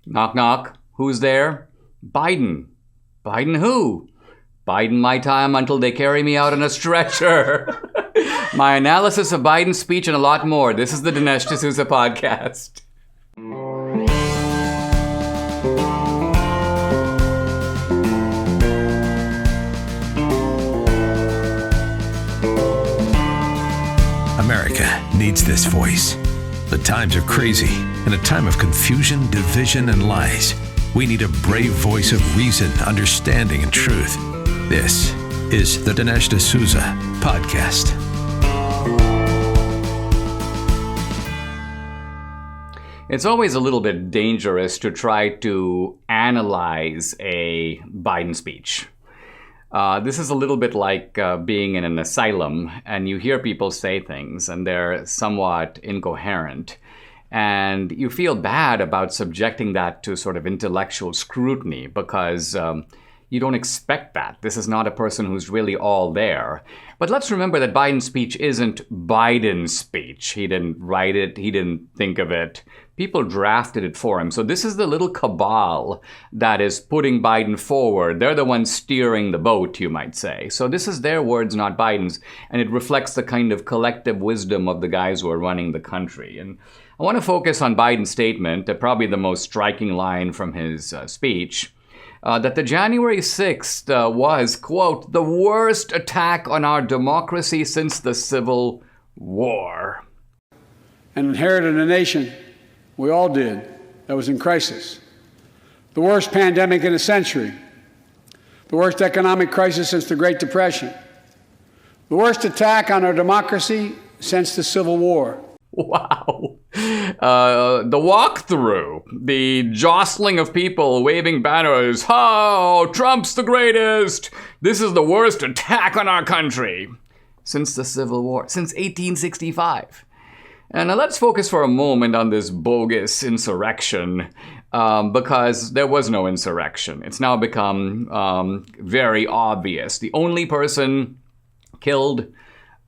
Knock, knock. Who's there? Biden. Biden who? Biden my time until they carry me out on a stretcher. My analysis of Biden's speech and a lot more. This is the Dinesh D'Souza podcast. America needs this voice. The times are crazy. In a time of confusion, division, and lies, we need a brave voice of reason, understanding, and truth. This is the Dinesh D'Souza podcast. It's always a little bit dangerous to try to analyze a Biden speech. This is a little bit like being in an asylum and you hear people say things and they're somewhat incoherent. And you feel bad about subjecting that to sort of intellectual scrutiny because you don't expect that. This is not a person who's really all there. But let's remember that Biden's speech isn't Biden's speech. He didn't write it. He didn't think of it. People drafted it for him. So this is the little cabal that is putting Biden forward. They're the ones steering the boat, you might say. So this is their words, not Biden's. And it reflects the kind of collective wisdom of the guys who are running the country. And I want to focus on Biden's statement, probably the most striking line from his speech, that the January 6th was, quote, the worst attack on our democracy since the Civil War. And inherited a nation, we all did, that was in crisis. The worst pandemic in a century. The worst economic crisis since the Great Depression. The worst attack on our democracy since the Civil War. Wow. The walkthrough, the jostling of people waving banners. Oh, Trump's the greatest. This is the worst attack on our country since the Civil War, since 1865. And now let's focus for a moment on this bogus insurrection because there was no insurrection. It's now become very obvious. The only person killed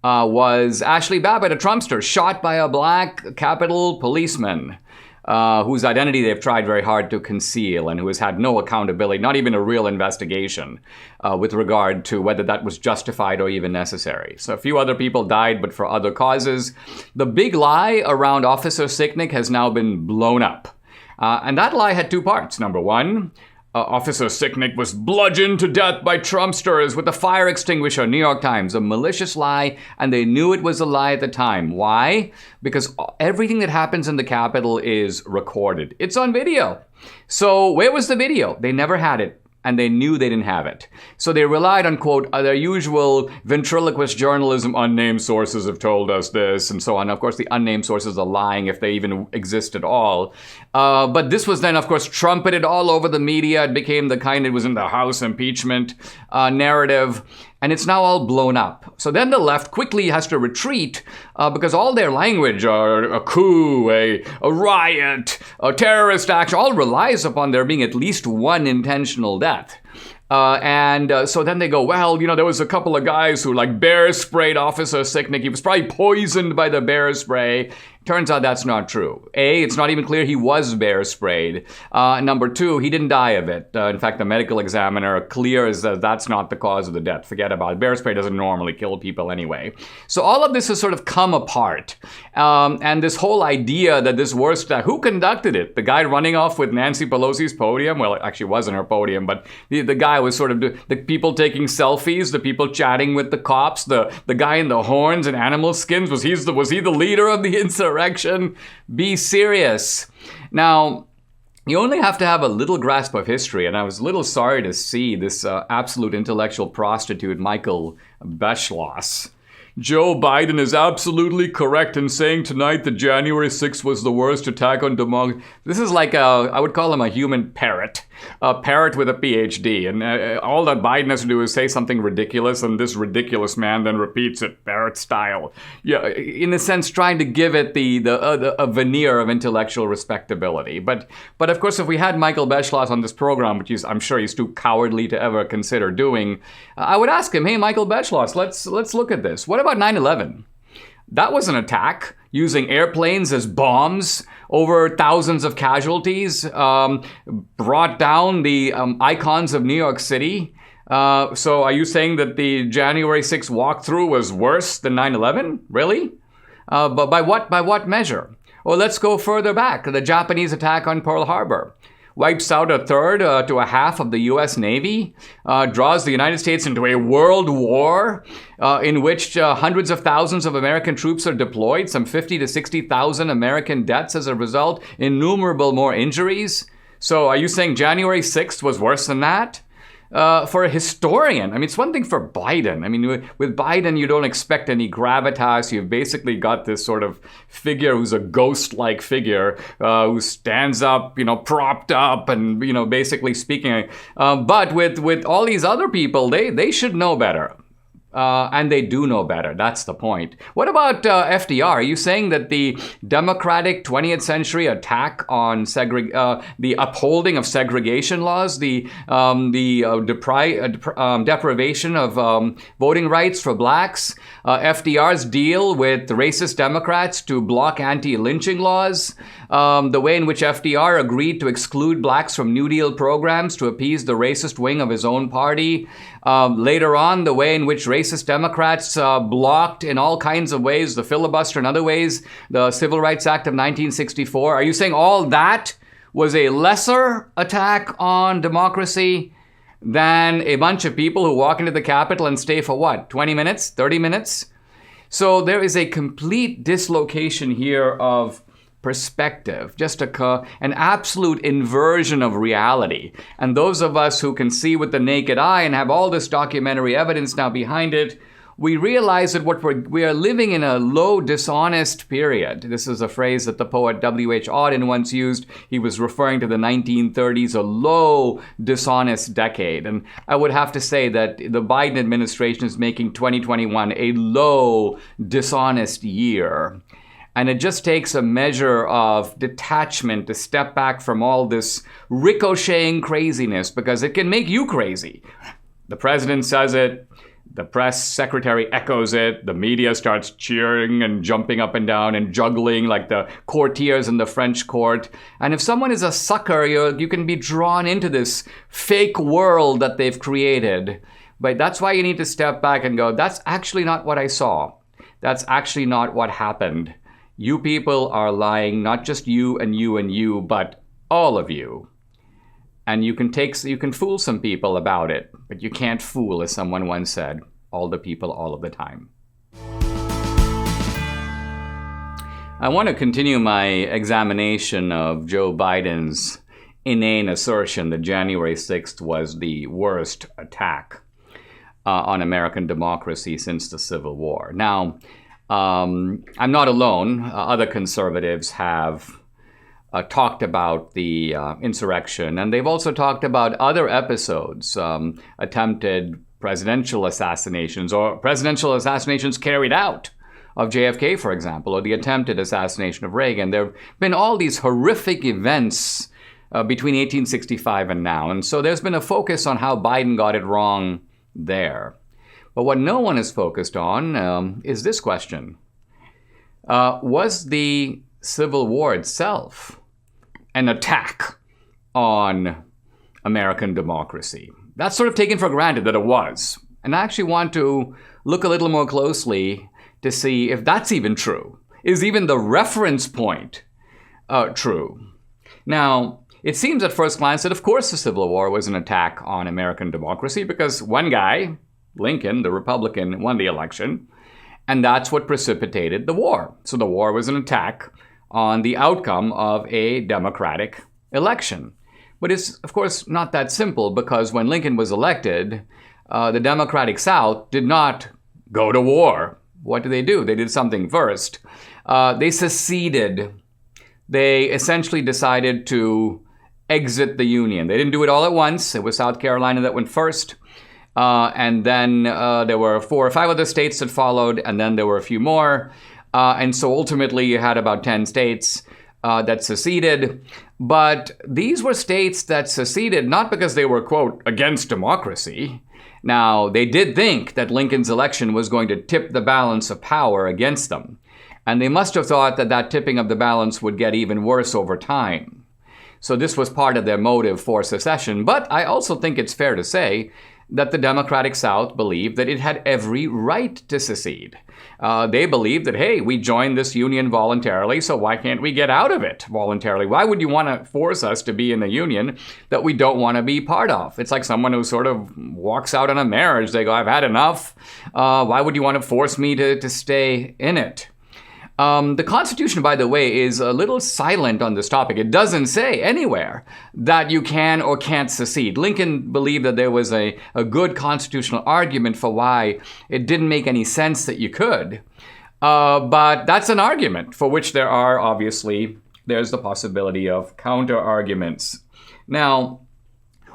was Ashley Babbitt, a Trumpster, shot by a black Capitol policeman whose identity they've tried very hard to conceal and who has had no accountability, not even a real investigation with regard to whether that was justified or even necessary. So a few other people died, but for other causes. The big lie around Officer Sicknick has now been blown up. And that lie had two parts. Number one, Officer Sicknick was bludgeoned to death by Trumpsters with a fire extinguisher, New York Times. A malicious lie, and they knew it was a lie at the time. Why? Because everything that happens in the Capitol is recorded. It's on video. So where was the video? They never had it, and they knew they didn't have it. So they relied on, quote, their usual ventriloquist journalism, unnamed sources have told us this, and so on. Of course, the unnamed sources are lying if they even exist at all. But this was then, of course, trumpeted all over the media. It became the kind that was in the House impeachment narrative, and it's now all blown up. So then the left quickly has to retreat because all their language, a coup, a riot, a terrorist action, all relies upon there being at least one intentional death. So then they go, well, there was a couple of guys who bear sprayed Officer Sicknick. He was probably poisoned by the bear spray. Turns out that's not true. A, it's not even clear he was bear sprayed. Number two, he didn't die of it. In fact, the medical examiner clears that that's not the cause of the death. Forget about it. Bear spray doesn't normally kill people anyway. So all of this has sort of come apart. And this whole idea that this worst attack, who conducted it? The guy running off with Nancy Pelosi's podium? Well, it actually wasn't her podium, but the guy was sort of the people taking selfies, the people chatting with the cops, the guy in the horns and animal skins. Was he the leader of the insurrection? Be serious. Now, you only have to have a little grasp of history, and I was a little sorry to see this absolute intellectual prostitute, Michael Beschloss. Joe Biden is absolutely correct in saying tonight that January 6th was the worst attack on democracy. This is like I would call him a human parrot. A parrot with a PhD. And all that Biden has to do is say something ridiculous, and this ridiculous man then repeats it, parrot style. Yeah, in a sense, trying to give it a veneer of intellectual respectability. But of course, if we had Michael Beschloss on this program, which I'm sure he's too cowardly to ever consider doing, I would ask him, hey, Michael Beschloss, let's look at this. What about 9/11? That was an attack using airplanes as bombs over thousands of casualties, brought down the icons of New York City. So are you saying that the January 6th walkthrough was worse than 9/11? Really? But by what measure? Well, let's go further back. The Japanese attack on Pearl Harbor wipes out a third to a half of the U.S. Navy, draws the United States into a world war in which hundreds of thousands of American troops are deployed, some 50 to 60,000 American deaths as a result, innumerable more injuries. So are you saying January 6th was worse than that? For a historian, I mean, it's one thing for Biden. I mean, with Biden, you don't expect any gravitas. You've basically got this sort of figure who's a ghost-like figure who stands up, propped up and, basically speaking. But with all these other people, they should know better. And they do know better. That's the point. What about FDR? Are you saying that the democratic 20th century attack on the upholding of segregation laws, the deprivation of voting rights for blacks, FDR's deal with the racist Democrats to block anti-lynching laws, the way in which FDR agreed to exclude blacks from New Deal programs to appease the racist wing of his own party, later on, the way in which racist Democrats blocked in all kinds of ways, the filibuster and other ways, the Civil Rights Act of 1964. Are you saying all that was a lesser attack on democracy than a bunch of people who walk into the Capitol and stay for what, 20 minutes, 30 minutes? So there is a complete dislocation here of perspective, just an absolute inversion of reality. And those of us who can see with the naked eye and have all this documentary evidence now behind it, we realize that we are living in a low dishonest period. This is a phrase that the poet W.H. Auden once used. He was referring to the 1930s, a low dishonest decade. And I would have to say that the Biden administration is making 2021 a low dishonest year. And it just takes a measure of detachment to step back from all this ricocheting craziness, because it can make you crazy. The president says it, the press secretary echoes it, the media starts cheering and jumping up and down and juggling like the courtiers in the French court. And if someone is a sucker, you can be drawn into this fake world that they've created. But that's why you need to step back and go, that's actually not what I saw. That's actually not what happened. You people are lying, not just you and you and you, but all of you. And you can fool some people about it, but you can't fool, as someone once said, all the people all of the time. I want to continue my examination of Joe Biden's inane assertion that January 6th was the worst attack on American democracy since the Civil War. Now, I'm not alone. Other conservatives have talked about the insurrection, and they've also talked about other episodes, attempted presidential assassinations or presidential assassinations carried out of JFK, for example, or the attempted assassination of Reagan. There have been all these horrific events between 1865 and now, and so there's been a focus on how Biden got it wrong there. But what no one is focused on is this question. Was the Civil War itself an attack on American democracy? That's sort of taken for granted that it was. And I actually want to look a little more closely to see if that's even true. Is even the reference point true? Now, it seems at first glance that of course the Civil War was an attack on American democracy because one guy, Lincoln, the Republican, won the election, and that's what precipitated the war. So the war was an attack on the outcome of a democratic election. But it's, of course, not that simple, because when Lincoln was elected, the Democratic South did not go to war. What did? They did something first. They seceded. They essentially decided to exit the Union. They didn't do it all at once. It was South Carolina that went first. And then there were 4 or 5 other states that followed, and then there were a few more. And so ultimately you had about 10 states that seceded. But these were states that seceded not because they were, quote, against democracy. Now, they did think that Lincoln's election was going to tip the balance of power against them. And they must have thought that that tipping of the balance would get even worse over time. So this was part of their motive for secession. But I also think it's fair to say that the Democratic South believed that it had every right to secede. They believed that, hey, we joined this union voluntarily, so why can't we get out of it voluntarily? Why would you want to force us to be in a union that we don't want to be part of? It's like someone who sort of walks out on a marriage. They go, I've had enough. Why would you want to force me to stay in it? The Constitution, by the way, is a little silent on this topic. It doesn't say anywhere that you can or can't secede. Lincoln believed that there was a good constitutional argument for why it didn't make any sense that you could. But that's an argument for which there's the possibility of counter-arguments. Now,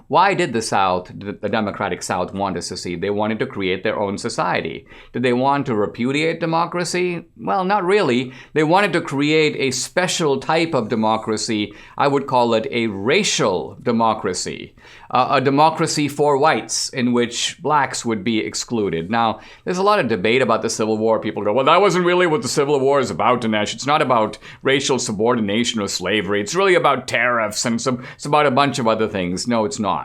why did the Democratic South want to secede? They wanted to create their own society. Did they want to repudiate democracy? Well, not really. They wanted to create a special type of democracy. I would call it a racial democracy. A democracy for whites in which blacks would be excluded. Now, there's a lot of debate about the Civil War. People go, well, that wasn't really what the Civil War is about, Dinesh. It's not about racial subordination or slavery. It's really about tariffs and it's about a bunch of other things. No, it's not.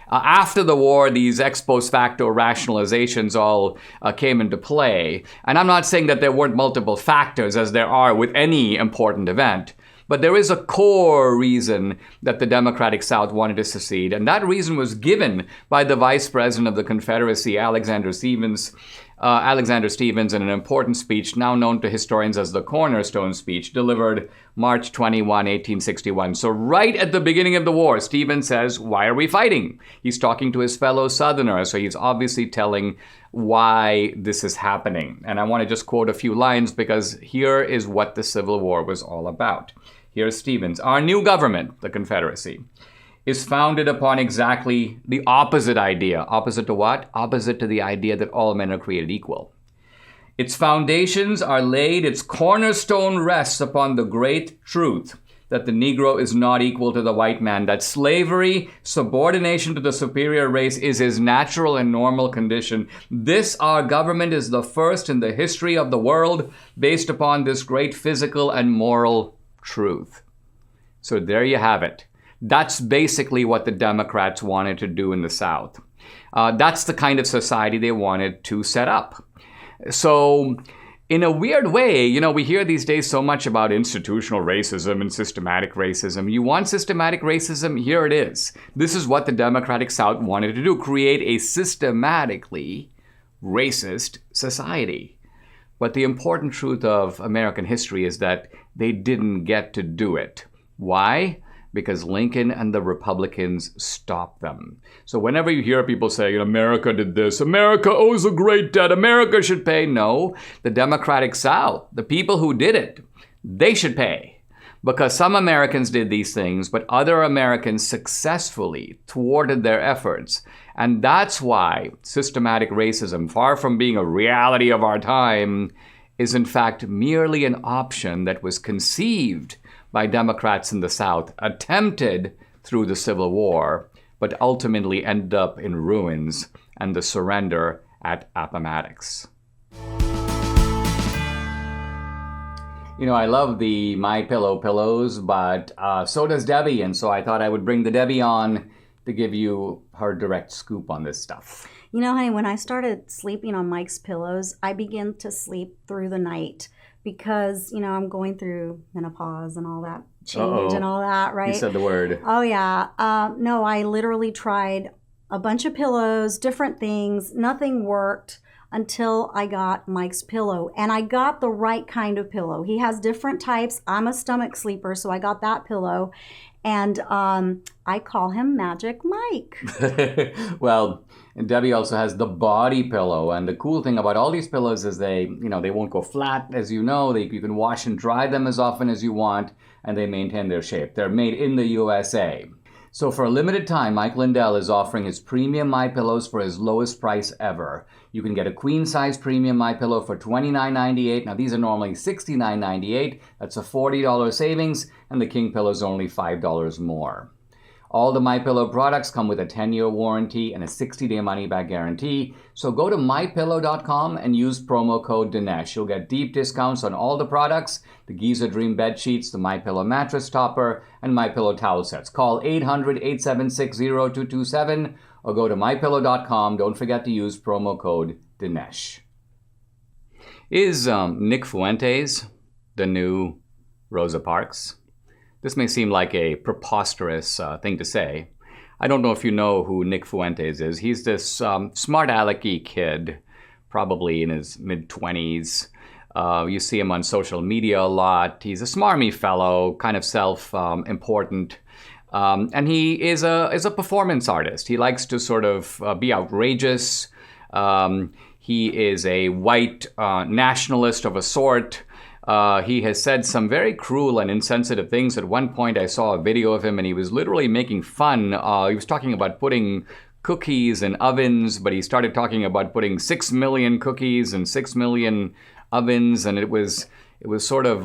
After the war, these ex post facto rationalizations all came into play. And I'm not saying that there weren't multiple factors, as there are with any important event. But there is a core reason that the Democratic South wanted to secede, and that reason was given by the Vice President of the Confederacy, Alexander Stephens, in an important speech now known to historians as the Cornerstone Speech, delivered March 21, 1861. So right at the beginning of the war, Stephens says, why are we fighting? He's talking to his fellow Southerners, so he's obviously telling why this is happening. And I want to just quote a few lines because here is what the Civil War was all about. Here's Stephens. Our new government, the Confederacy, is founded upon exactly the opposite idea. Opposite to what? Opposite to the idea that all men are created equal. Its foundations are laid, its cornerstone rests upon the great truth that the Negro is not equal to the white man, that slavery, subordination to the superior race is his natural and normal condition. This, our government, is the first in the history of the world based upon this great physical and moral truth. So there you have it. That's basically what the Democrats wanted to do in the South. That's the kind of society they wanted to set up. So in a weird way, we hear these days so much about institutional racism and systematic racism. You want systematic racism? Here it is. This is what the Democratic South wanted to do, create a systematically racist society. But the important truth of American history is that they didn't get to do it. Why? Because Lincoln and the Republicans stopped them. So whenever you hear people say, America did this, America owes a great debt, America should pay. No, the Democratic South, the people who did it, they should pay. Because some Americans did these things, but other Americans successfully thwarted their efforts. And that's why systematic racism, far from being a reality of our time, is in fact merely an option that was conceived by Democrats in the South, attempted through the Civil War, but ultimately ended up in ruins and the surrender at Appomattox. I love the MyPillow pillows, but so does Debbie, and so I thought I would bring the Debbie on to give you her direct scoop on this stuff. Honey, when I started sleeping on Mike's pillows, I began to sleep through the night because, I'm going through menopause and all that change and all that, right? You said the word. Oh, yeah. No, I literally tried a bunch of pillows, different things. Nothing worked until I got Mike's pillow. And I got the right kind of pillow. He has different types. I'm a stomach sleeper, so I got that pillow. And I call him Magic Mike. Well, and Debbie also has the body pillow. And the cool thing about all these pillows is they won't go flat, as you know. You can wash and dry them as often as you want, and they maintain their shape. They're made in the USA. So for a limited time, Mike Lindell is offering his premium MyPillows for his lowest price ever. You can get a queen-size premium MyPillow for $29.98. Now, these are normally $69.98. That's a $40 savings, and the king pillow is only $5 more. All the MyPillow products come with a 10-year warranty and a 60-day money-back guarantee. So go to MyPillow.com and use promo code Dinesh. You'll get deep discounts on all the products, the Giza Dream bed sheets, the MyPillow mattress topper, and MyPillow towel sets. Call 800-876-0227 or go to MyPillow.com. Don't forget to use promo code Dinesh. Is Nick Fuentes the new Rosa Parks? This may seem like a preposterous thing to say. I don't know if you know who Nick Fuentes is. He's this smart alecky kid, probably in his mid-20s. You see him on social media a lot. He's a smarmy fellow, kind of self-important. And he is a performance artist. He likes to sort of be outrageous. He is a white nationalist of a sort. He has said some very cruel and insensitive things. At one point, I saw a video of him, and he was literally making fun. He was talking about putting cookies in ovens, but he started talking about putting 6 million cookies in 6 million ovens, and it was sort of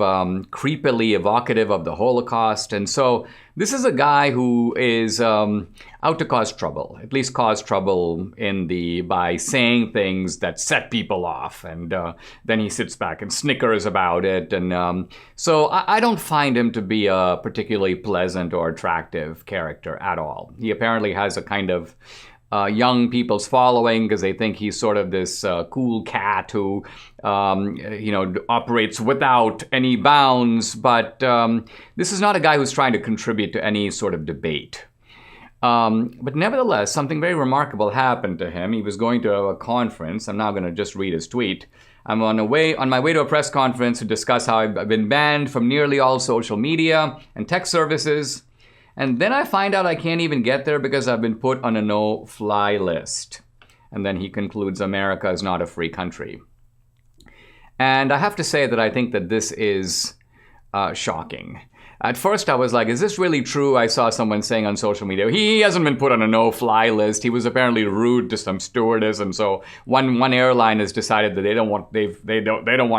creepily evocative of the Holocaust. And so this is a guy who is out to cause trouble, at least cause trouble by saying things that set people off. And then he sits back and snickers about it. And so I don't find him to be a particularly pleasant or attractive character at all. He apparently has a kind of young people's following because they think he's sort of this cool cat who, operates without any bounds. But this is not a guy who's trying to contribute to any sort of debate. But nevertheless, something very remarkable happened to him. He was going to a conference. I'm now going to just read his tweet. I'm on my way to a press conference to discuss how I've been banned from nearly all social media and tech services. And then I find out I can't even get there because I've been put on a no-fly list. And then he concludes America is not a free country. And I have to say that I think that this is shocking. At first I was like, is this really true? I saw someone saying on social media, he hasn't been put on a no-fly list. He was apparently rude to some stewardess, and so one airline has decided that they don't want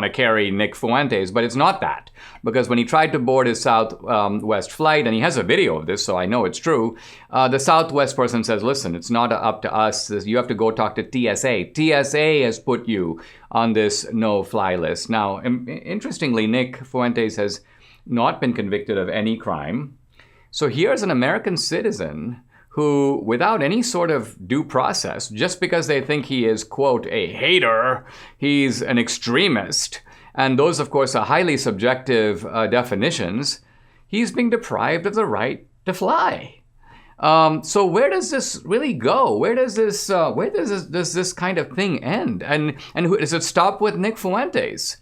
to carry Nick Fuentes. But it's not that, because when he tried to board his Southwest flight, and he has a video of this, so I know it's true, the Southwest person says, listen, it's not up to us. You have to go talk to TSA. TSA has put you on this no-fly list. Now, interestingly, Nick Fuentes has not been convicted of any crime. So here's an American citizen who, without any sort of due process, just because they think he is, quote, a hater, he's an extremist, and those, of course, are highly subjective definitions, he's being deprived of the right to fly. So where does this really go? Where does this kind of thing end? And does it stop with Nick Fuentes?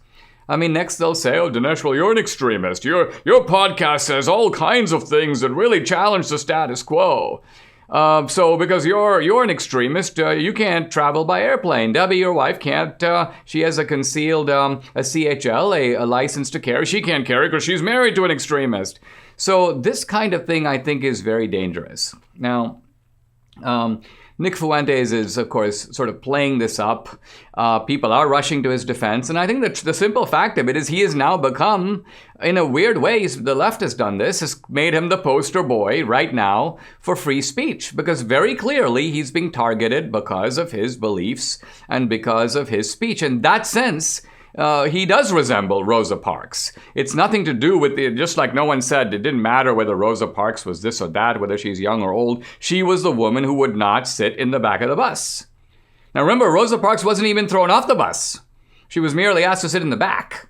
I mean, next they'll say, oh, Dinesh, well, you're an extremist. Your podcast says all kinds of things that really challenge the status quo. So because you're an extremist, you can't travel by airplane. Debbie, your wife, can't. She has a concealed a CHL, a license to carry. She can't carry because she's married to an extremist. So this kind of thing, I think, is very dangerous. Now, Nick Fuentes is, of course, sort of playing this up. People are rushing to his defense. And I think that the simple fact of it is he has now become, in a weird way, the left has done this, has made him the poster boy right now for free speech. Because very clearly he's being targeted because of his beliefs and because of his speech. In that sense, he does resemble Rosa Parks. It's nothing to do with just like no one said, it didn't matter whether Rosa Parks was this or that, whether she's young or old. She was the woman who would not sit in the back of the bus. Now remember, Rosa Parks wasn't even thrown off the bus. She was merely asked to sit in the back.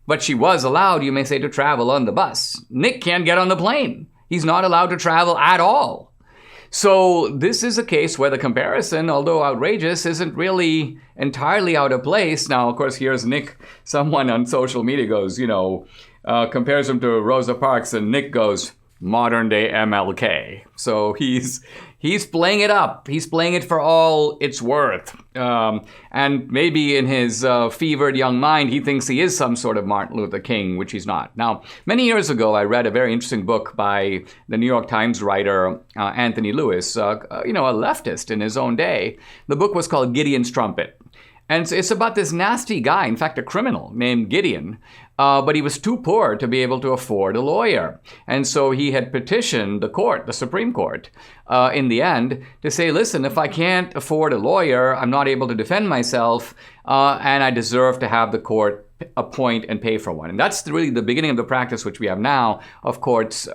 But she was allowed, you may say, to travel on the bus. Nick can't get on the plane. He's not allowed to travel at all. So this is a case where the comparison, although outrageous, isn't really entirely out of place. Now, of course, here's Nick. Someone on social media goes, compares him to Rosa Parks, and Nick goes, modern day MLK. So he's playing it up. He's playing it for all it's worth. And maybe in his fevered young mind, he thinks he is some sort of Martin Luther King, which he's not. Now, many years ago, I read a very interesting book by the New York Times writer Anthony Lewis, a leftist in his own day. The book was called Gideon's Trumpet. And it's about this nasty guy, in fact, a criminal named Gideon, but he was too poor to be able to afford a lawyer. And so he had petitioned the court, the Supreme Court, in the end, to say, listen, if I can't afford a lawyer, I'm not able to defend myself, and I deserve to have the court appoint and pay for one. And that's really the beginning of the practice which we have now of courts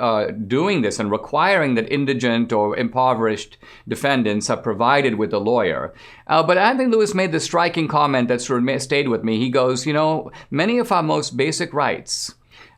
doing this and requiring that indigent or impoverished defendants are provided with a lawyer. But Anthony Lewis made the striking comment that sort of stayed with me. He goes, many of our most basic rights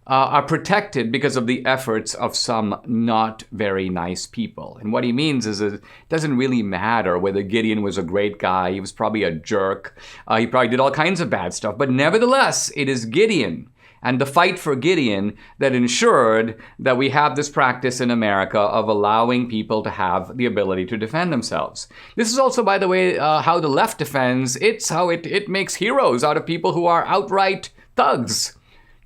are protected because of the efforts of some not very nice people. And what he means is it doesn't really matter whether Gideon was a great guy. He was probably a jerk. He probably did all kinds of bad stuff. But nevertheless, it is Gideon and the fight for Gideon that ensured that we have this practice in America of allowing people to have the ability to defend themselves. This is also, by the way, how the left defends. It's how it makes heroes out of people who are outright thugs.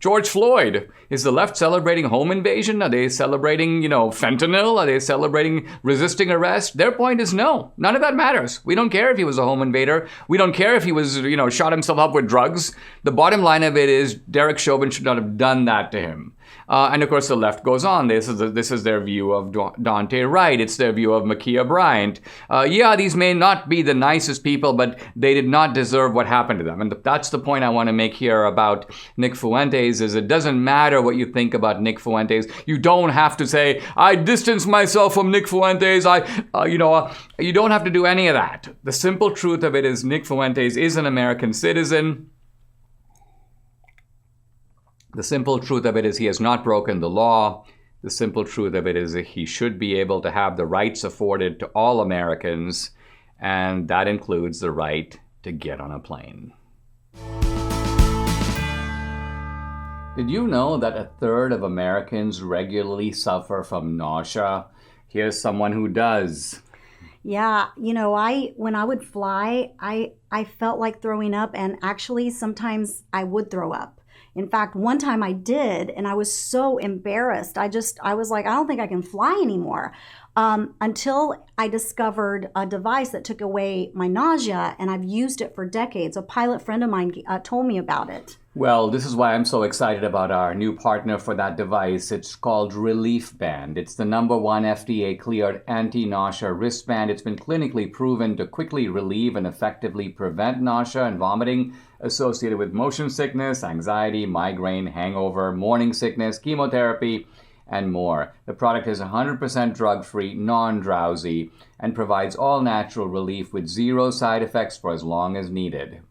George Floyd. Is the left celebrating home invasion? Are they celebrating, fentanyl? Are they celebrating resisting arrest? Their point is no. None of that matters. We don't care if he was a home invader. We don't care if he was, shot himself up with drugs. The bottom line of it is Derek Chauvin should not have done that to him. And of course, the left goes on. This is their view of Dante Wright. It's their view of Ma'Khia Bryant. These may not be the nicest people, but they did not deserve what happened to them. And that's the point I want to make here about Nick Fuentes, is it doesn't matter what you think about Nick Fuentes. You don't have to say, I distance myself from Nick Fuentes. You don't have to do any of that. The simple truth of it is Nick Fuentes is an American citizen. The simple truth of it is he has not broken the law. The simple truth of it is that he should be able to have the rights afforded to all Americans, and that includes the right to get on a plane. Did you know that a third of Americans regularly suffer from nausea? Here's someone who does. Yeah, when I would fly, I felt like throwing up, and actually sometimes I would throw up. In fact, one time I did, and I was so embarrassed. I was like, I don't think I can fly anymore. Until I discovered a device that took away my nausea, and I've used it for decades. A pilot friend of mine told me about it. Well, this is why I'm so excited about our new partner for that device. It's called Relief Band. It's the #1 FDA-cleared anti-nausea wristband. It's been clinically proven to quickly relieve and effectively prevent nausea and vomiting associated with motion sickness, anxiety, migraine, hangover, morning sickness, chemotherapy, and more. The product is 100% drug-free, non-drowsy, and provides all natural relief with zero side effects for as long as needed.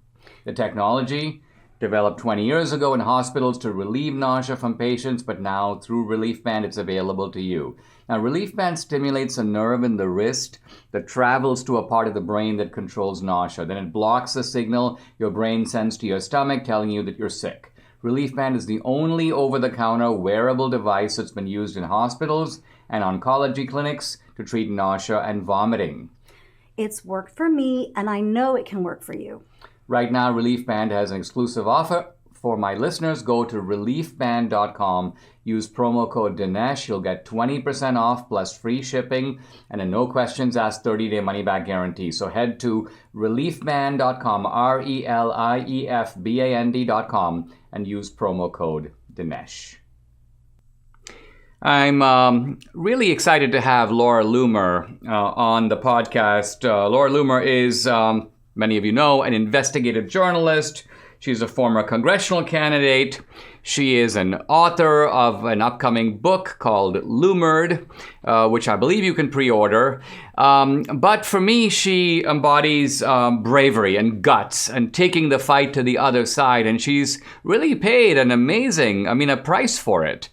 The technology, developed 20 years ago in hospitals to relieve nausea from patients, but now through Relief Band it's available to you. Now, Relief Band stimulates a nerve in the wrist that travels to a part of the brain that controls nausea. Then it blocks the signal your brain sends to your stomach telling you that you're sick. Relief Band is the only over-the-counter wearable device that's been used in hospitals and oncology clinics to treat nausea and vomiting. It's worked for me, and I know it can work for you. Right now, Relief Band has an exclusive offer for my listeners. Go to reliefband.com, use promo code Dinesh. You'll get 20% off plus free shipping and a no questions asked 30-day money-back guarantee. So head to reliefband.com, RELIEFBAND.com, and use promo code Dinesh. I'm really excited to have Laura Loomer on the podcast. Laura Loomer is, many of you know, an investigative journalist. She's a former congressional candidate. She is an author of an upcoming book called Loomered, which I believe you can pre-order. But for me, she embodies bravery and guts and taking the fight to the other side. And she's really paid a price for it.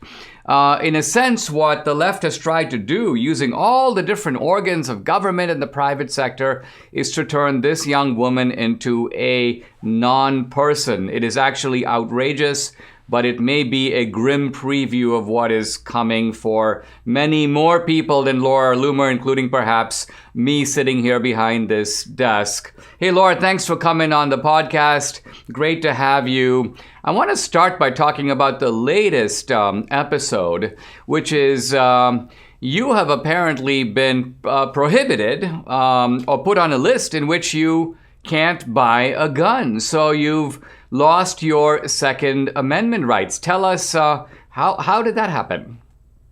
In a sense, what the left has tried to do, using all the different organs of government and the private sector, is to turn this young woman into a non-person. It is actually outrageous, but it may be a grim preview of what is coming for many more people than Laura Loomer, including perhaps me sitting here behind this desk. Hey, Laura, thanks for coming on the podcast. Great to have you. I want to start by talking about the latest episode, which is you have apparently been prohibited or put on a list in which you can't buy a gun. So you've lost your Second Amendment rights. Tell us, how did that happen?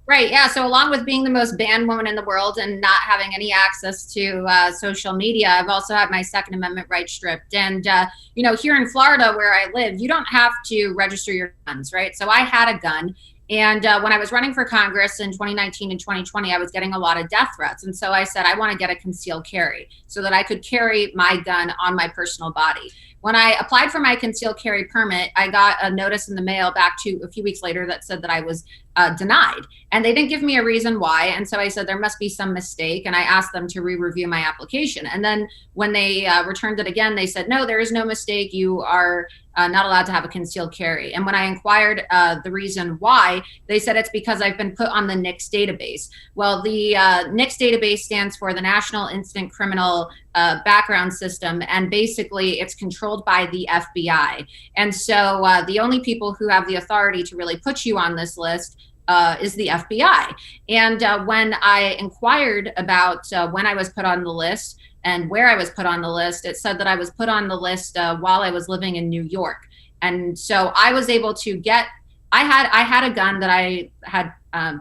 Right. Yeah. So along with being the most banned woman in the world and not having any access to social media, I've also had my Second Amendment rights stripped. And, here in Florida where I live, you don't have to register your guns. Right. So I had a gun. And when I was running for Congress in 2019 and 2020, I was getting a lot of death threats. And so I said, I want to get a concealed carry so that I could carry my gun on my personal body. When I applied for my concealed carry permit, I got a notice in the mail back to a few weeks later that said that I was denied. And they didn't give me a reason why. And so I said, there must be some mistake. And I asked them to re-review my application. And then when they returned it again, they said, no, there is no mistake. You are not allowed to have a concealed carry. And when I inquired the reason why, they said it's because I've been put on the NICS database. Well, the NICS database stands for the National Instant Criminal Background System. And basically it's controlled by the FBI. And so the only people who have the authority to really put you on this list is the FBI. And when I inquired about when I was put on the list and where I was put on the list, it said that I was put on the list while I was living in New York. And so I was able to get, I had a gun that I had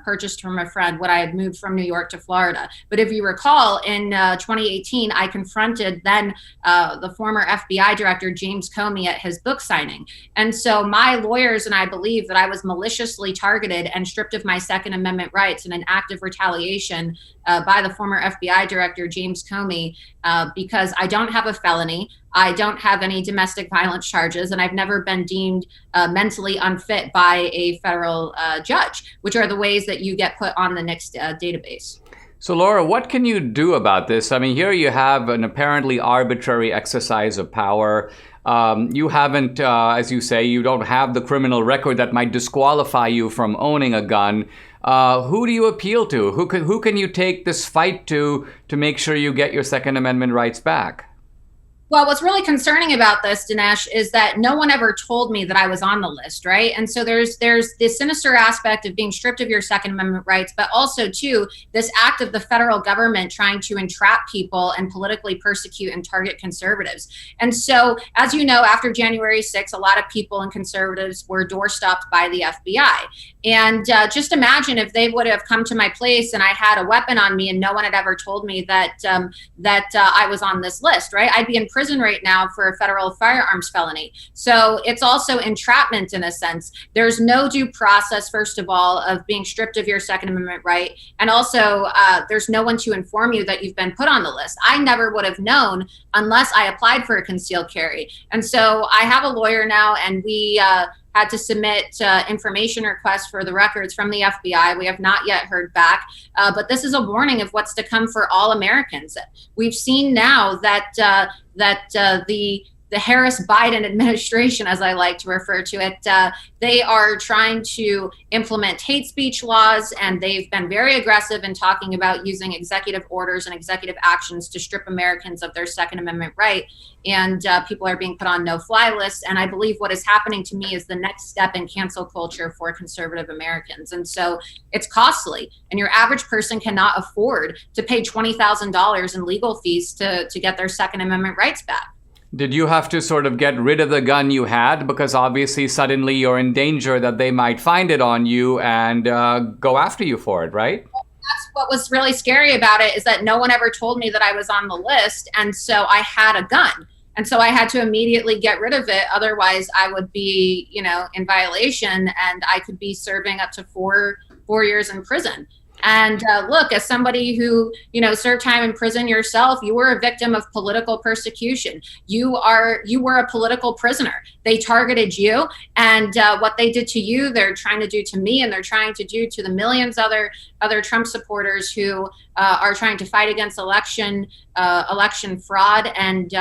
purchased from a friend when I had moved from New York to Florida. But if you recall, in 2018, I confronted then the former FBI director, James Comey, at his book signing. And so my lawyers and I believe that I was maliciously targeted and stripped of my Second Amendment rights in an act of retaliation by the former FBI director, James Comey, because I don't have a felony. I don't have any domestic violence charges, and I've never been deemed mentally unfit by a federal judge, which are the ways that you get put on the NICS database. So, Laura, what can you do about this? I mean, here you have an apparently arbitrary exercise of power. You haven't, as you say, you don't have the criminal record that might disqualify you from owning a gun. Who do you appeal to? Who can you take this fight to make sure you get your Second Amendment rights back? Well, what's really concerning about this, Dinesh, is that no one ever told me that I was on the list, right? And so there's this sinister aspect of being stripped of your Second Amendment rights, but also, too, this act of the federal government trying to entrap people and politically persecute and target conservatives. And so, as you know, after January 6th, a lot of people and conservatives were doorstopped by the FBI. And just imagine if they would have come to my place and I had a weapon on me and no one had ever told me that I was on this list, right? I'd be in prison right now for a federal firearms felony. So it's also entrapment in a sense. There's no due process, first of all, of being stripped of your Second Amendment right. And also there's no one to inform you that you've been put on the list. I never would have known unless I applied for a concealed carry. And so I have a lawyer now, and we had to submit information requests for the records from the FBI. We have not yet heard back, but this is a warning of what's to come for all Americans. We've seen now that the Harris-Biden administration, as I like to refer to it, they are trying to implement hate speech laws, and they've been very aggressive in talking about using executive orders and executive actions to strip Americans of their Second Amendment right. And people are being put on no-fly lists. And I believe what is happening to me is the next step in cancel culture for conservative Americans. And so it's costly, and your average person cannot afford to pay $20,000 in legal fees to get their Second Amendment rights back. Did you have to sort of get rid of the gun you had? Because obviously suddenly you're in danger that they might find it on you and go after you for it, right? That's what was really scary about it, is that no one ever told me that I was on the list. And so I had a gun. And so I had to immediately get rid of it. Otherwise, I would be, in violation, and I could be serving up to four years in prison. And look, as somebody who, served time in prison yourself, you were a victim of political persecution. You were a political prisoner. They targeted you, and what they did to you, they're trying to do to me, and they're trying to do to the millions other Trump supporters who are trying to fight against election fraud and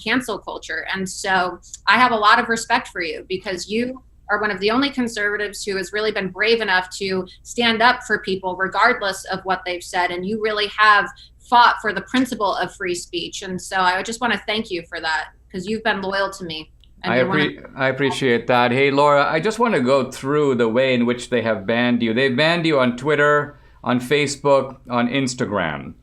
cancel culture. And so I have a lot of respect for you, because you are one of the only conservatives who has really been brave enough to stand up for people regardless of what they've said. And you really have fought for the principle of free speech. And so I just want to thank you for that, because you've been loyal to me. I appreciate that. Hey, Laura, I just want to go through the way in which they have banned you. They've banned you on Twitter, on Facebook, on Instagram.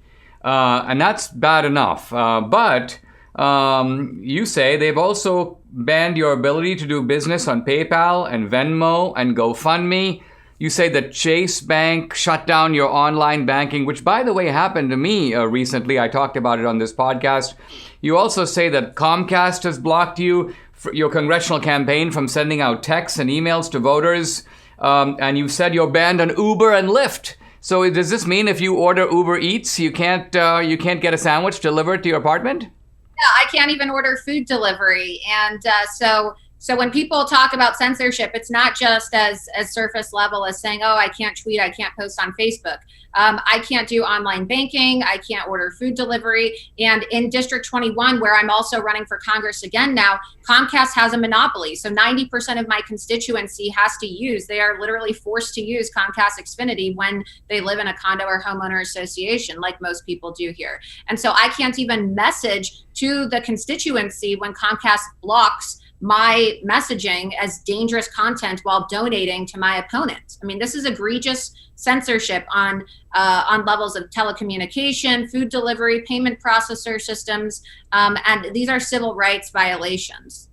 And that's bad enough. But You say they've also banned your ability to do business on PayPal and Venmo and GoFundMe. You say that Chase Bank shut down your online banking, which, by the way, happened to me recently. I talked about it on this podcast. You also say that Comcast has blocked your congressional campaign from sending out texts and emails to voters. And you said you're banned on Uber and Lyft. So does this mean if you order Uber Eats, you can't get a sandwich delivered to your apartment? Yeah, I can't even order food delivery. And so when people talk about censorship, it's not just as surface level as saying, oh, I can't tweet, I can't post on Facebook. I can't do online banking, I can't order food delivery. And in District 21, where I'm also running for Congress again now, Comcast has a monopoly. So 90% of my constituency they are literally forced to use Comcast Xfinity when they live in a condo or homeowner association, like most people do here. And so I can't even message to the constituency when Comcast blocks my messaging as dangerous content while donating to my opponent. I mean, this is egregious censorship on levels of telecommunication, food delivery, payment processor systems, and these are civil rights violations.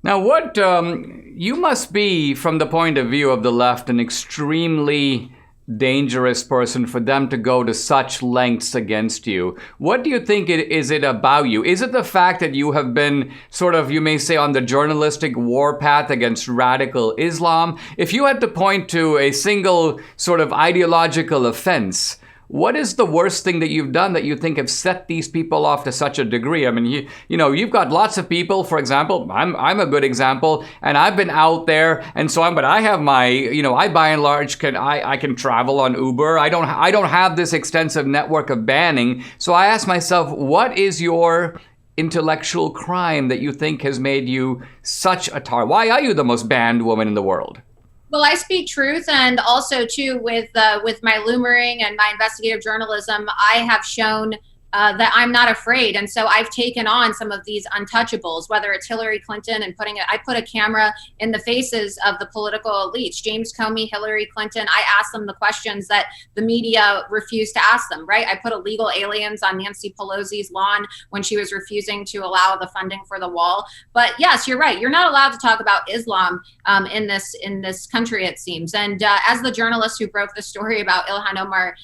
Now, what you must be, from the point of view of the left, an extremely dangerous person for them to go to such lengths against you. What do you think is it about you? Is it the fact that you have been sort of, you may say, on the journalistic warpath against radical Islam? If you had to point to a single sort of ideological offense, what is the worst thing that you've done that you think have set these people off to such a degree? I mean, you've got lots of people, for example, I'm a good example, and I've been out there and so on, but I have my, I by and large I can travel on Uber. I don't have this extensive network of banning. So I ask myself, what is your intellectual crime that you think has made you such a target? Why are you the most banned woman in the world? Well, I speak truth, and also too with my Loomering and my investigative journalism, I have shown that I'm not afraid, and so I've taken on some of these untouchables. Whether it's Hillary Clinton and I put a camera in the faces of the political elites, James Comey, Hillary Clinton. I asked them the questions that the media refused to ask them. Right? I put illegal aliens on Nancy Pelosi's lawn when she was refusing to allow the funding for the wall. But yes, you're right. You're not allowed to talk about Islam in this country, it seems. And as the journalist who broke the story about Ilhan Omar,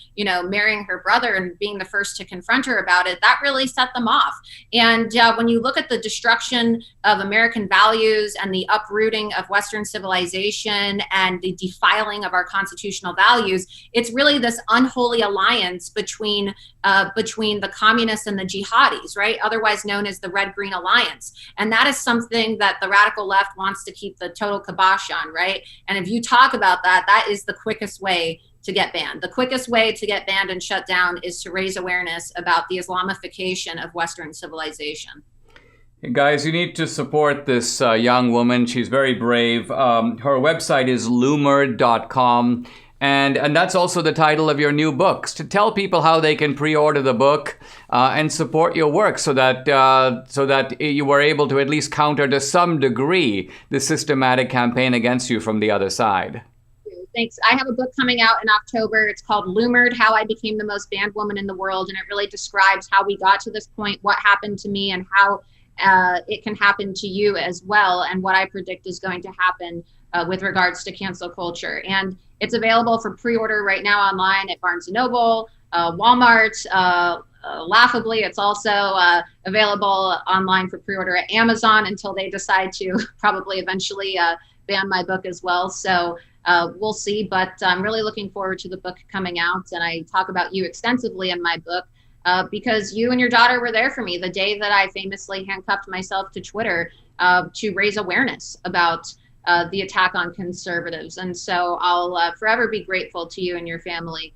marrying her brother and being the first to confront her about it, that really set them off. And when you look at the destruction of American values and the uprooting of Western civilization and the defiling of our constitutional values, it's really this unholy alliance between the communists and the jihadis, right? Otherwise known as the Red-Green Alliance. And that is something that the radical left wants to keep the total kibosh on, right? And if you talk about that, that is the quickest way to get banned. The quickest way to get banned and shut down is to raise awareness about the Islamification of Western civilization. Hey guys, you need to support this young woman. She's very brave. Her website is loomer.com. And that's also the title of your new book, to tell people how they can pre-order the book and support your work so that you were able to at least counter to some degree the systematic campaign against you from the other side. Thanks. I have a book coming out in October. It's called Loomered, How I Became the Most Banned Woman in the World. And it really describes how we got to this point, what happened to me, and how it can happen to you as well, and what I predict is going to happen with regards to cancel culture. And it's available for pre-order right now online at Barnes & Noble, Walmart. Laughably, it's also available online for pre-order at Amazon until they decide to probably eventually ban my book as well. So we'll see, but I'm really looking forward to the book coming out. And I talk about you extensively in my book because you and your daughter were there for me the day that I famously handcuffed myself to Twitter to raise awareness about the attack on conservatives. And so I'll forever be grateful to you and your family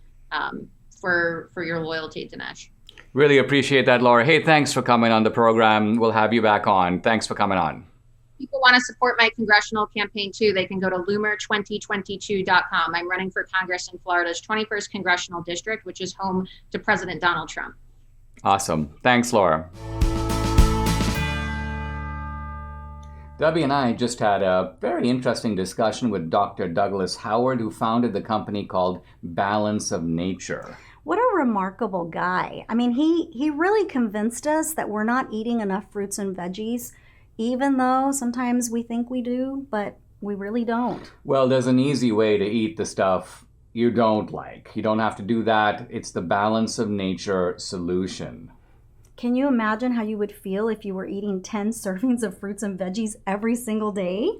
for your loyalty, Dinesh. Really appreciate that, Laura. Hey, thanks for coming on the program. We'll have you back on. Thanks for coming on. People want to support my congressional campaign too, they can go to loomer2022.com. I'm running for Congress in Florida's 21st congressional district, which is home to President Donald Trump. Awesome. Thanks, Laura. Debbie and I just had a very interesting discussion with Dr. Douglas Howard, who founded the company called Balance of Nature. What a remarkable guy. I mean, he really convinced us that we're not eating enough fruits and veggies, even though sometimes we think we do, but we really don't. Well, there's an easy way to eat the stuff you don't like. You don't have to do that. It's the balance of nature solution. Can you imagine how you would feel if you were eating 10 servings of fruits and veggies every single day?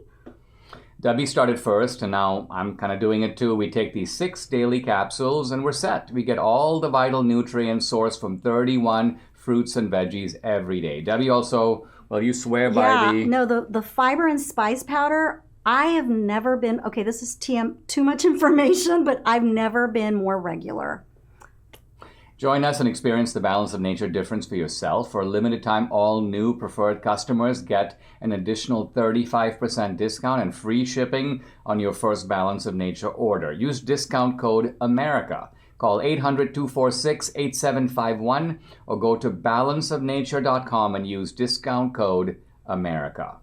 Debbie started first, and now I'm kind of doing it too. We take these 6 daily capsules and we're set. We get all the vital nutrients sourced from 31 fruits and veggies every day. Debbie also, well, you swear by the... No, the fiber and spice powder, I have never been, okay, this is too much information, but I've never been more regular. Join us and experience the balance of nature difference for yourself. For a limited time, all new preferred customers get an additional 35% discount and free shipping on your first Balance of Nature order. Use discount code AMERICA. Call 800-246-8751 or go to balanceofnature.com and use discount code AMERICA.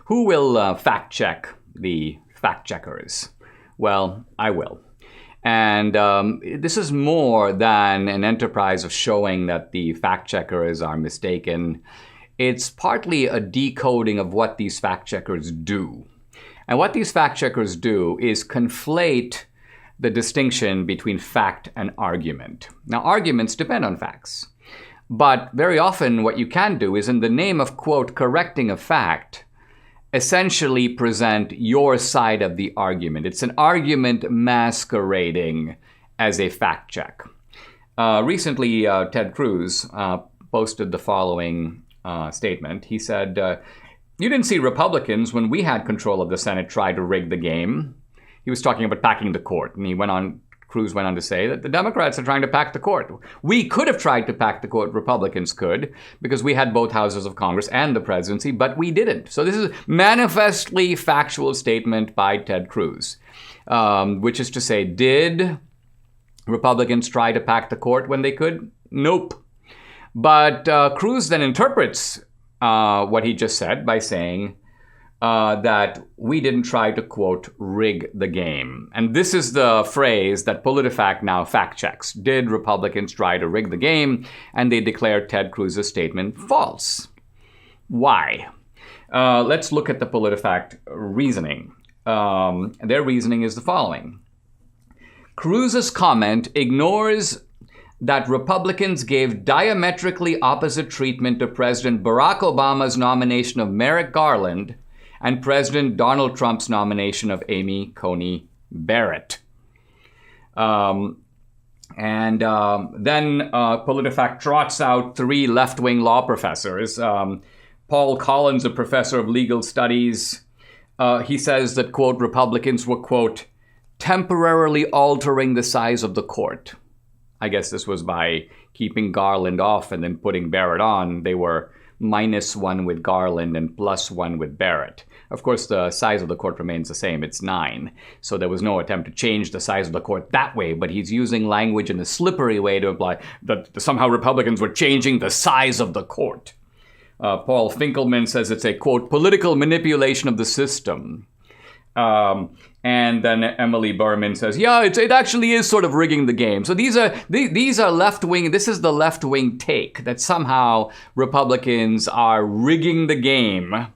Who will fact check the fact checkers? Well, I will. And this is more than an enterprise of showing that the fact checkers are mistaken. It's partly a decoding of what these fact checkers do. And what these fact checkers do is conflate the distinction between fact and argument. Now, arguments depend on facts. But very often what you can do is, in the name of, quote, correcting a fact, essentially present your side of the argument. It's an argument masquerading as a fact check. Recently, Ted Cruz posted the following statement. He said, you didn't see Republicans when we had control of the Senate try to rig the game. He was talking about packing the court, and Cruz went on to say that the Democrats are trying to pack the court. We could have tried to pack the court, Republicans could, because we had both houses of Congress and the presidency, but we didn't. So this is a manifestly factual statement by Ted Cruz, which is to say, did Republicans try to pack the court when they could? Nope. But Cruz then interprets what he just said by saying, that we didn't try to, quote, rig the game. And this is the phrase that PolitiFact now fact checks. Did Republicans try to rig the game? And they declared Ted Cruz's statement false. Why? Let's look at the PolitiFact reasoning. Their reasoning is the following. Cruz's comment ignores that Republicans gave diametrically opposite treatment to President Barack Obama's nomination of Merrick Garland and President Donald Trump's nomination of Amy Coney Barrett. Then PolitiFact trots out 3 left-wing law professors. Paul Collins, a professor of legal studies, he says that, quote, Republicans were, quote, temporarily altering the size of the court. I guess this was by keeping Garland off and then putting Barrett on. They were -1 with Garland and +1 with Barrett. Of course, the size of the court remains the same. It's 9. So there was no attempt to change the size of the court that way, but he's using language in a slippery way to imply that somehow Republicans were changing the size of the court. Paul Finkelman says it's a, quote, political manipulation of the system. And then Emily Berman says, yeah, it actually is sort of rigging the game. So these are left-wing. This is the left-wing take that somehow Republicans are rigging the game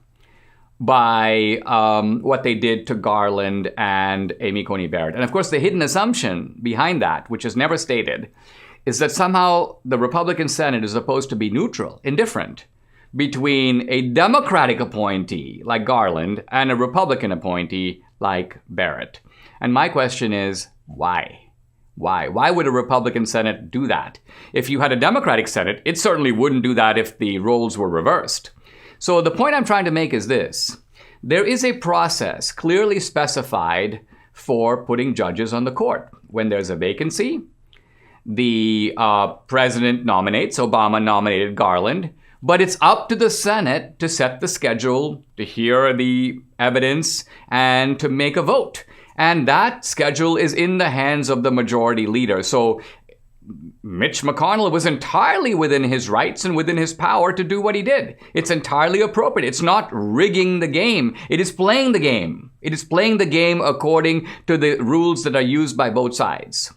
by what they did to Garland and Amy Coney Barrett. And of course, the hidden assumption behind that, which is never stated, is that somehow the Republican Senate is supposed to be neutral, indifferent, between a Democratic appointee like Garland and a Republican appointee like Barrett. And my question is, why? Why? Why would a Republican Senate do that? If you had a Democratic Senate, it certainly wouldn't do that if the roles were reversed. So the point I'm trying to make is this. There is a process clearly specified for putting judges on the court. When there's a vacancy, the president nominates. Obama nominated Garland. But it's up to the Senate to set the schedule, to hear the evidence, and to make a vote. And that schedule is in the hands of the majority leader. So Mitch McConnell was entirely within his rights and within his power to do what he did. It's entirely appropriate. It's not rigging the game. It is playing the game. It is playing the game according to the rules that are used by both sides.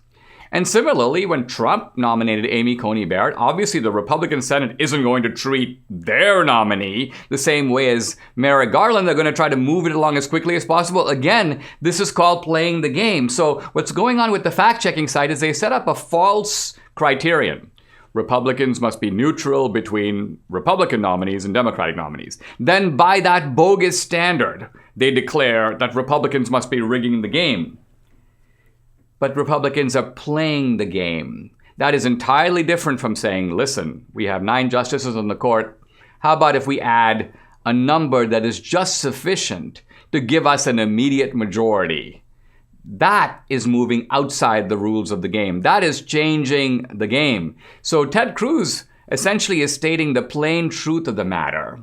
And similarly, when Trump nominated Amy Coney Barrett, obviously the Republican Senate isn't going to treat their nominee the same way as Merrick Garland. They're going to try to move it along as quickly as possible. Again, this is called playing the game. So what's going on with the fact-checking site is they set up a false criterion. Republicans must be neutral between Republican nominees and Democratic nominees. Then by that bogus standard, they declare that Republicans must be rigging the game. But Republicans are playing the game. That is entirely different from saying, listen, we have 9 justices on the court. How about if we add a number that is just sufficient to give us an immediate majority? That is moving outside the rules of the game. That is changing the game. So Ted Cruz essentially is stating the plain truth of the matter.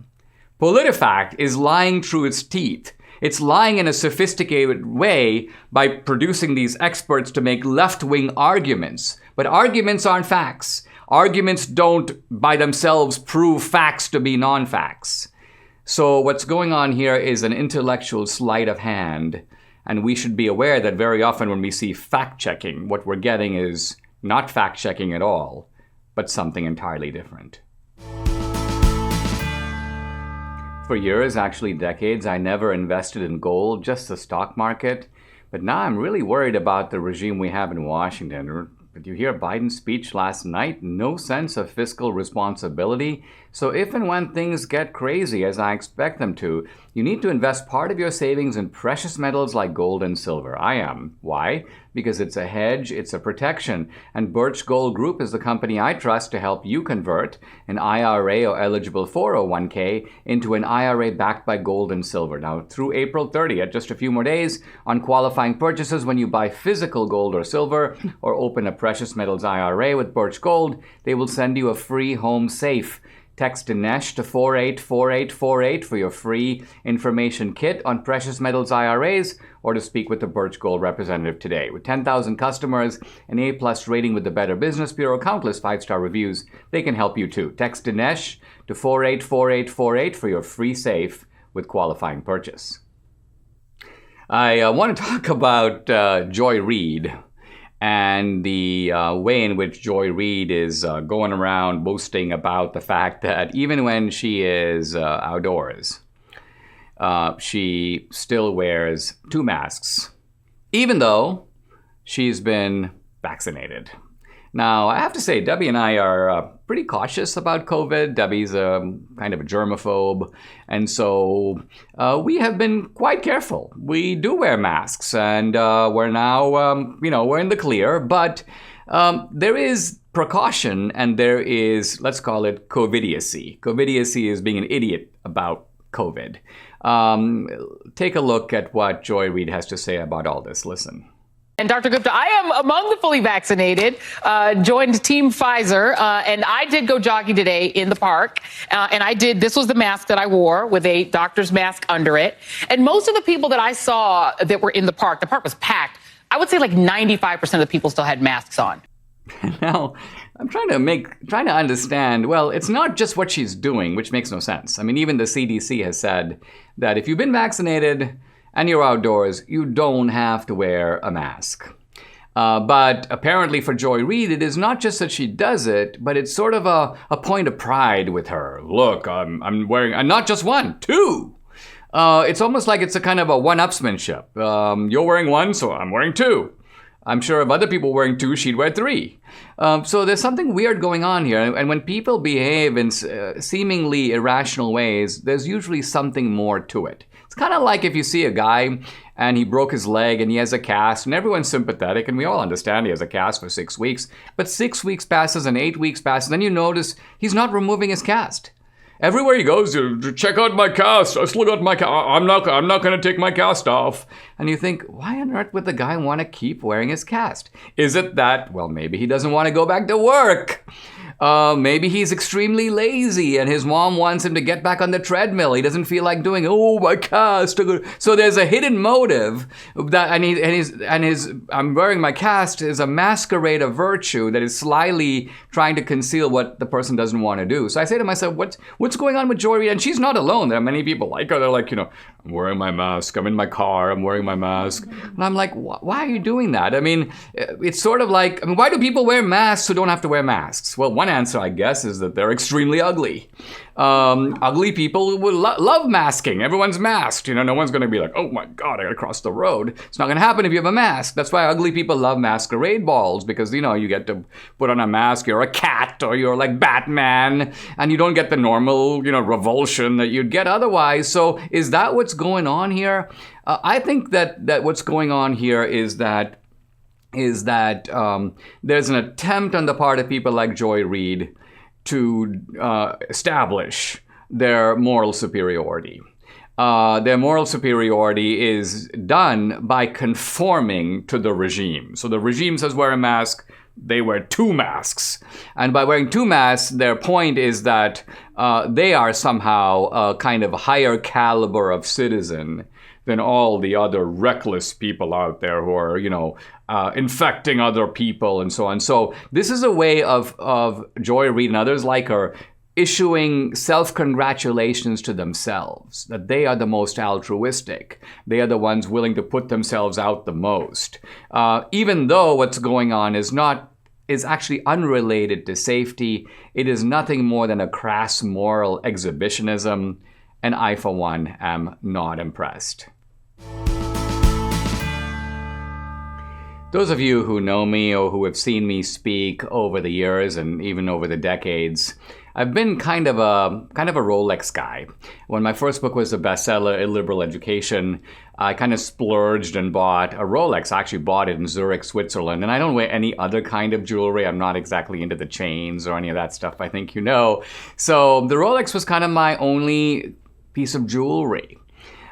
PolitiFact is lying through its teeth. It's lying in a sophisticated way by producing these experts to make left-wing arguments. But arguments aren't facts. Arguments don't, by themselves, prove facts to be non-facts. So what's going on here is an intellectual sleight of hand. And we should be aware that very often when we see fact-checking, what we're getting is not fact-checking at all, but something entirely different. For years, actually decades, I never invested in gold, just the stock market. But now I'm really worried about the regime we have in Washington. Did you hear Biden's speech last night? No sense of fiscal responsibility. So if and when things get crazy, as I expect them to, you need to invest part of your savings in precious metals like gold and silver. I am. Why? Because it's a hedge, it's a protection. And Birch Gold Group is the company I trust to help you convert an IRA or eligible 401k into an IRA backed by gold and silver. Now, through April 30th, just a few more days, on qualifying purchases when you buy physical gold or silver or open a precious metals IRA with Birch Gold, they will send you a free home safe. Text Dinesh to 484848 for your free information kit on precious metals IRAs or to speak with the Birch Gold representative today. With 10,000 customers, an A+ rating with the Better Business Bureau, countless 5-star reviews, they can help you too. Text Dinesh to 484848 for your free safe with qualifying purchase. I want to talk about Joy Reid and the way in which Joy Reid is going around boasting about the fact that even when she is outdoors, she still wears 2 masks, even though she's been vaccinated. Now, I have to say, Debbie and I are pretty cautious about COVID. Debbie's kind of a germaphobe, and so we have been quite careful. We do wear masks, and we're now, we're in the clear, but there is precaution, and there is, let's call it covidiocy. Covidiocy is being an idiot about COVID. Take a look at what Joy Reid has to say about all this. Listen. And Dr. Gupta, I am among the fully vaccinated, joined Team Pfizer, and I did go jogging today in the park. This was the mask that I wore with a doctor's mask under it. And most of the people that I saw that were in the park was packed. I would say like 95% of the people still had masks on. Now, I'm trying to understand, well, it's not just what she's doing, which makes no sense. I mean, even the CDC has said that if you've been vaccinated and you're outdoors, you don't have to wear a mask. But apparently for Joy Reid, it is not just that she does it, but it's sort of a point of pride with her. Look, I'm wearing, and not just 1, 2. It's almost like it's a kind of a one-upsmanship. You're wearing 1, so I'm wearing 2. I'm sure if other people were wearing 2, she'd wear 3. So there's something weird going on here. And when people behave in seemingly irrational ways, there's usually something more to it. It's kind of like if you see a guy and he broke his leg and he has a cast and everyone's sympathetic and we all understand he has a cast for 6 weeks. But 6 weeks passes and 8 weeks passes, and then you notice he's not removing his cast. Everywhere he goes, check out my cast. I still got my cast. I'm not going to take my cast off. And you think, why on earth would the guy want to keep wearing his cast? Is it that, well, maybe he doesn't want to go back to work? Maybe he's extremely lazy and his mom wants him to get back on the treadmill. He doesn't feel like doing, oh, my cast. So there's a hidden motive that, and his I'm wearing my cast is a masquerade of virtue that is slyly trying to conceal what the person doesn't want to do. So I say to myself, what's going on with Joy Reid? And she's not alone. There are many people like her. They're like, I'm wearing my mask. I'm in my car. I'm wearing my mask. And I'm like, why are you doing that? I mean, it's sort of like, why do people wear masks who don't have to wear masks? Well, one answer, I guess, is that they're extremely ugly. Ugly people will love masking. Everyone's masked. No one's going to be like, oh my God, I got to cross the road. It's not going to happen if you have a mask. That's why ugly people love masquerade balls, because, you get to put on a mask. You're a cat or you're like Batman, and you don't get the normal, revulsion that you'd get otherwise. So is that what's going on here? I think that what's going on here is that there's an attempt on the part of people like Joy Reid to establish their moral superiority. Their moral superiority is done by conforming to the regime. So the regime says wear a mask, they wear two masks. And by wearing two masks, their point is that they are somehow a kind of higher caliber of citizen than all the other reckless people out there who are, infecting other people and so on. So this is a way of Joy Reid and others like her issuing self-congratulations to themselves, that they are the most altruistic. They are the ones willing to put themselves out the most. Even though what's going on is actually unrelated to safety. It is nothing more than a crass moral exhibitionism, and I, for one, am not impressed. Those of you who know me or who have seen me speak over the years and even over the decades, I've been kind of a Rolex guy. When my first book was a bestseller, Illiberal Education, I kind of splurged and bought a Rolex. I actually bought it in Zurich, Switzerland. And I don't wear any other kind of jewelry. I'm not exactly into the chains or any of that stuff, I think you know. So the Rolex was kind of my only piece of jewelry.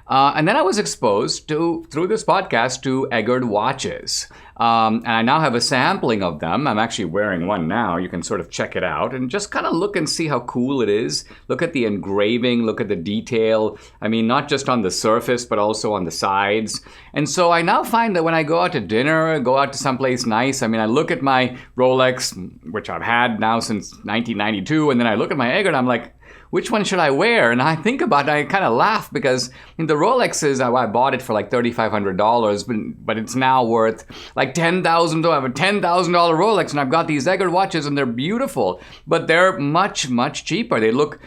And then I was exposed through this podcast, to Edgard Watches. And I now have a sampling of them. I'm actually wearing one now. You can sort of check it out and just kind of look and see how cool it is. Look at the engraving, look at the detail. I mean, not just on the surface, but also on the sides. And so I now find that when I go out to dinner, go out to someplace nice, I look at my Rolex, which I've had now since 1992, and then I look at my Edgard, I'm like, which one should I wear? And I think about it, I kind of laugh because the Rolexes, I bought it for like $3,500, but it's now worth like $10,000. I have a $10,000 Rolex, and I've got these Edgard watches, and they're beautiful, but they're much, much cheaper. They look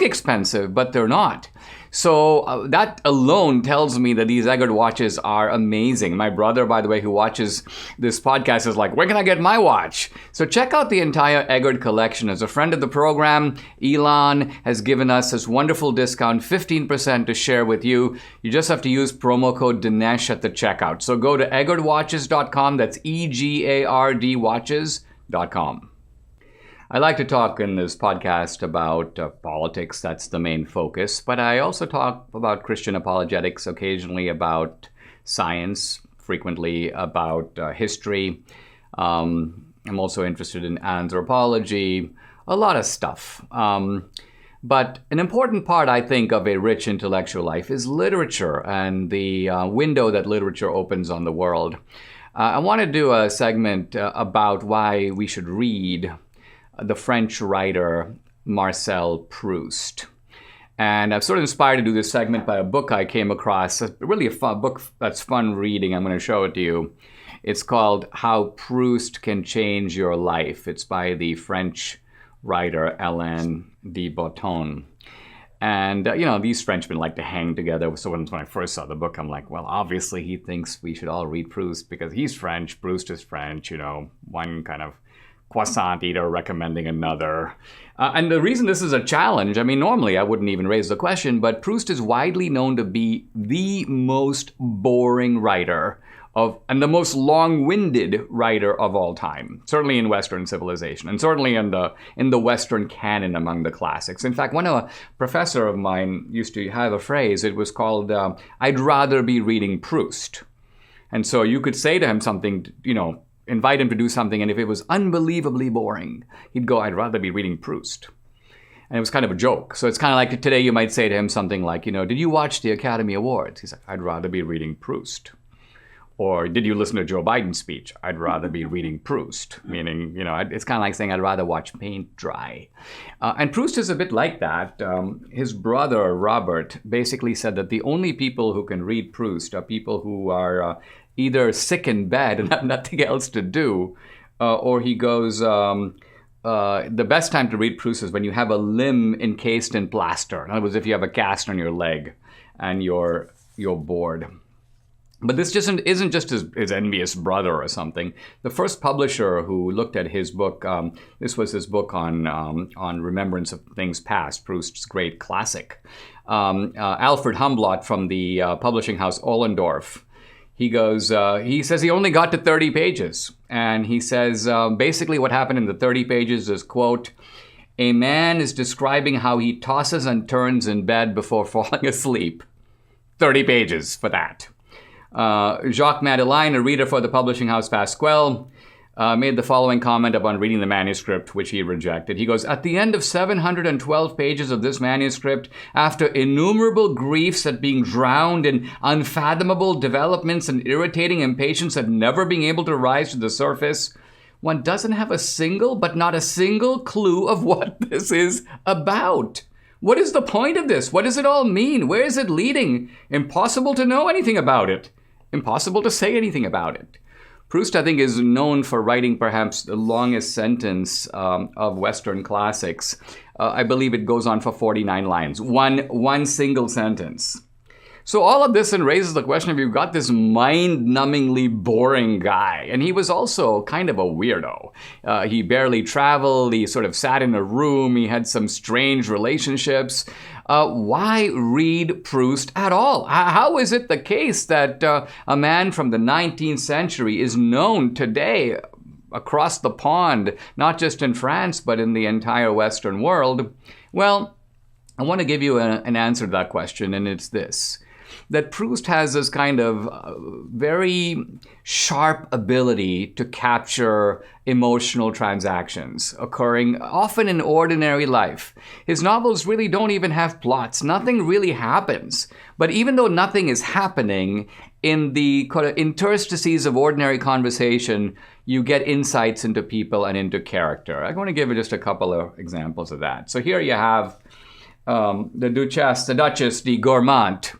expensive, but they're not. So that alone tells me that these Edgard watches are amazing. My brother, by the way, who watches this podcast is like, where can I get my watch? So check out the entire Edgard collection. As a friend of the program, Elon has given us this wonderful discount, 15% to share with you. You just have to use promo code Dinesh at the checkout. So go to edgardwatches.com. That's EGARD watches.com. I like to talk in this podcast about politics. That's the main focus. But I also talk about Christian apologetics, occasionally about science, frequently about history. I'm also interested in anthropology, a lot of stuff. But an important part, I think, of a rich intellectual life is literature and the window that literature opens on the world. I want to do a segment about why we should read the French writer Marcel Proust. And I'm sort of inspired to do this segment by a book I came across, really a fun book that's fun reading. I'm going to show it to you. It's called How Proust Can Change Your Life. It's by the French writer Alain de Botton. And, these Frenchmen like to hang together. So when I first saw the book, I'm like, well, obviously he thinks we should all read Proust because he's French, Proust is French, one kind of croissant eater recommending another. And the reason this is a challenge, normally I wouldn't even raise the question, but Proust is widely known to be the most boring writer and the most long-winded writer of all time, certainly in Western civilization, and certainly in the Western canon among the classics. In fact, a professor of mine used to have a phrase. It was called, I'd rather be reading Proust. And so you could say to him something, invite him to do something, and if it was unbelievably boring, he'd go, I'd rather be reading Proust. And it was kind of a joke. So it's kind of like today you might say to him something like, did you watch the Academy Awards? He's like, I'd rather be reading Proust. Or did you listen to Joe Biden's speech? I'd rather be reading Proust. Meaning, it's kind of like saying I'd rather watch paint dry. And Proust is a bit like that. His brother, Robert, basically said that the only people who can read Proust are people who are either sick in bed and have nothing else to do, or he goes, the best time to read Proust is when you have a limb encased in plaster. In other words, if you have a cast on your leg and you're bored. But this isn't just his envious brother or something. The first publisher who looked at his book, this was his book on remembrance of things past, Proust's great classic. Alfred Humblot from the publishing house Ollendorff. He says he only got to 30 pages. And he says basically what happened in the 30 pages is, quote, a man is describing how he tosses and turns in bed before falling asleep. 30 pages for that. Jacques Madeleine, a reader for the publishing house Pasquale, made the following comment upon reading the manuscript, which he rejected. He goes, at the end of 712 pages of this manuscript, after innumerable griefs at being drowned in unfathomable developments and irritating impatience at never being able to rise to the surface, one doesn't have a single, but not a single clue of what this is about. What is the point of this? What does it all mean? Where is it leading? Impossible to know anything about it. Impossible to say anything about it. Proust, I think, is known for writing perhaps the longest sentence of Western classics. I believe it goes on for 49 lines. One single sentence. So all of this then raises the question of, you've got this mind-numbingly boring guy. And he was also kind of a weirdo. He barely traveled. He sort of sat in a room. He had some strange relationships. Why read Proust at all? How is it the case that a man from the 19th century is known today across the pond, not just in France, but in the entire Western world? Well, I want to give you an answer to that question, and it's this. That Proust has this kind of very sharp ability to capture emotional transactions occurring often in ordinary life. His novels really don't even have plots. Nothing really happens. But even though nothing is happening, in the interstices of ordinary conversation, you get insights into people and into character. I want to give you just a couple of examples of that. So here you have the Duchess de Gourmont,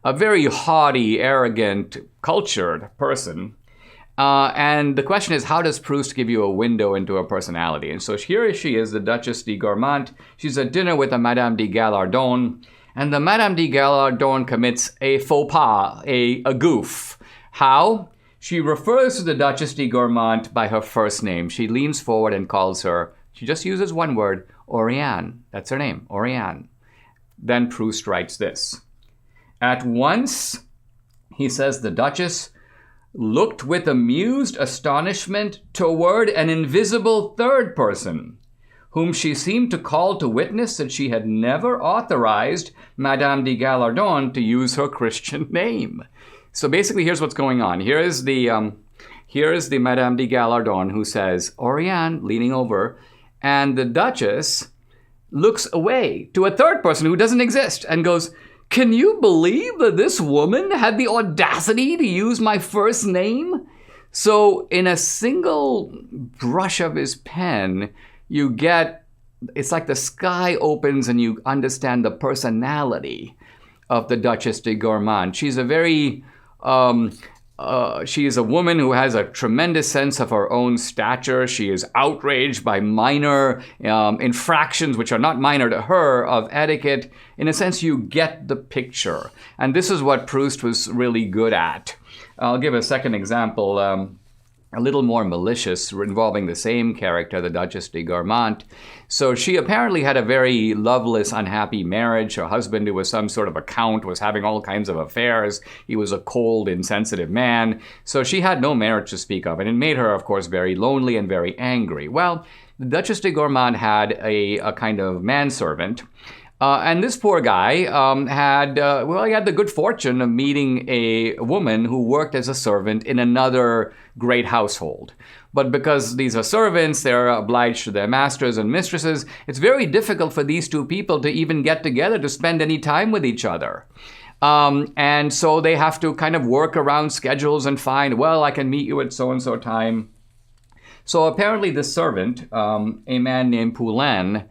a very haughty, arrogant, cultured person. And the question is, how does Proust give you a window into a personality? And so here she is, the Duchess de Gourmont. She's at dinner with a Madame de Gallardon. And the Madame de Gallardon commits a faux pas, a goof. How? She refers to the Duchess de Gourmont by her first name. She leans forward and calls her, she just uses one word, Oriane. That's her name, Oriane. Then Proust writes this. At once, he says, the Duchess looked with amused astonishment toward an invisible third person, whom she seemed to call to witness that she had never authorized Madame de Gallardon to use her Christian name. So basically, here's what's going on. Here is the Madame de Gallardon who says, Oriane, leaning over, and the Duchess looks away to a third person who doesn't exist and goes, can you believe that this woman had the audacity to use my first name? So in a single brush of his pen, you get, it's like the sky opens and you understand the personality of the Duchess de Gourmont. She's a very, she is a woman who has a tremendous sense of her own stature. She is outraged by minor infractions, which are not minor to her, of etiquette. In a sense, you get the picture. And this is what Proust was really good at. I'll give a second example, a little more malicious, involving the same character, the Duchess de Gourmont. So she apparently had a very loveless, unhappy marriage. Her husband, who was some sort of a count, was having all kinds of affairs. He was a cold, insensitive man. So she had no marriage to speak of, and it made her, of course, very lonely and very angry. Well, the Duchess de Gourmont had a kind of manservant And this poor guy had the good fortune of meeting a woman who worked as a servant in another great household. But because these are servants, they're obliged to their masters and mistresses, it's very difficult for these two people to even get together to spend any time with each other. And so they have to kind of work around schedules and find, well, I can meet you at so-and-so time. So apparently the servant, a man named Poulain,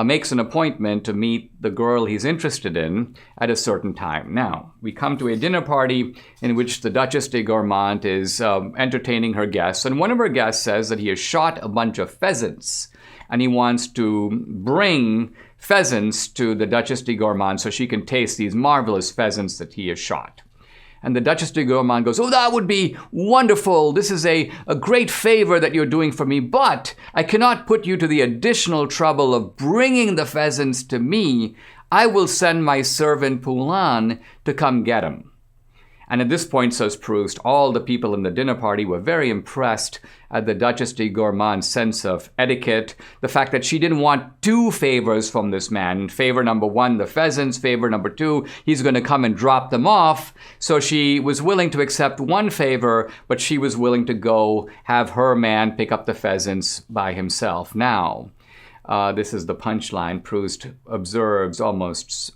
makes an appointment to meet the girl he's interested in at a certain time. Now, we come to a dinner party in which the Duchess de Gourmont is entertaining her guests, and one of her guests says that he has shot a bunch of pheasants, and he wants to bring pheasants to the Duchess de Gourmont so she can taste these marvelous pheasants that he has shot. And the Duchess de Gourmont goes, "Oh, that would be wonderful. This is a great favor that you're doing for me, but I cannot put you to the additional trouble of bringing the pheasants to me. I will send my servant Poulain to come get them." And at this point, says Proust, all the people in the dinner party were very impressed at the Duchess de Gourmont's sense of etiquette, the fact that she didn't want two favors from this man. Favor number one, the pheasants. Favor number two, he's going to come and drop them off. So she was willing to accept one favor, but she was willing to go have her man pick up the pheasants by himself. Now, this is the punchline. Proust observes almost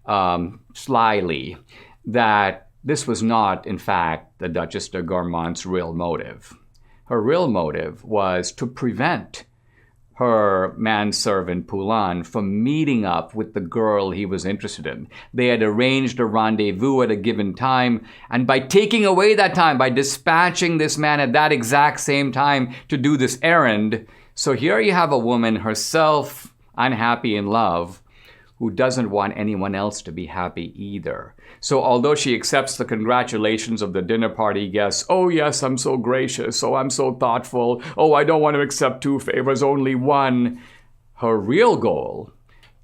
slyly that this was not, in fact, the Duchess de Gourmont's real motive. Her real motive was to prevent her manservant Poulain from meeting up with the girl he was interested in. They had arranged a rendezvous at a given time, and by taking away that time, by dispatching this man at that exact same time to do this errand, so here you have a woman herself unhappy in love, who doesn't want anyone else to be happy either. So although she accepts the congratulations of the dinner party guests, "Oh yes, I'm so gracious, oh I'm so thoughtful, oh I don't want to accept two favors, only one," her real goal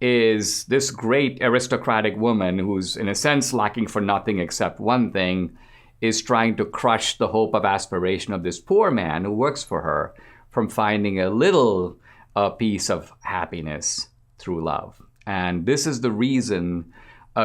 is this great aristocratic woman who's in a sense lacking for nothing except one thing, is trying to crush the hope of aspiration of this poor man who works for her from finding a little piece of happiness through love. And this is the reason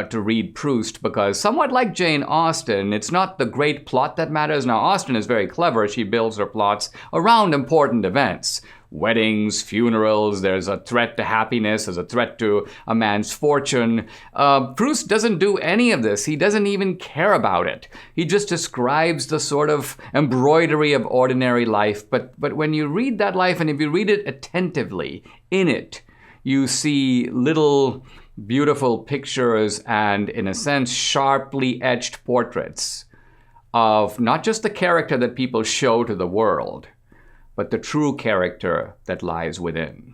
to read Proust, because somewhat like Jane Austen, it's not the great plot that matters. Now, Austen is very clever. She builds her plots around important events. Weddings, funerals, there's a threat to happiness, there's a threat to a man's fortune. Proust doesn't do any of this. He doesn't even care about it. He just describes the sort of embroidery of ordinary life. But when you read that life, and if you read it attentively, in it, you see little beautiful pictures and, in a sense, sharply etched portraits of not just the character that people show to the world, but the true character that lies within.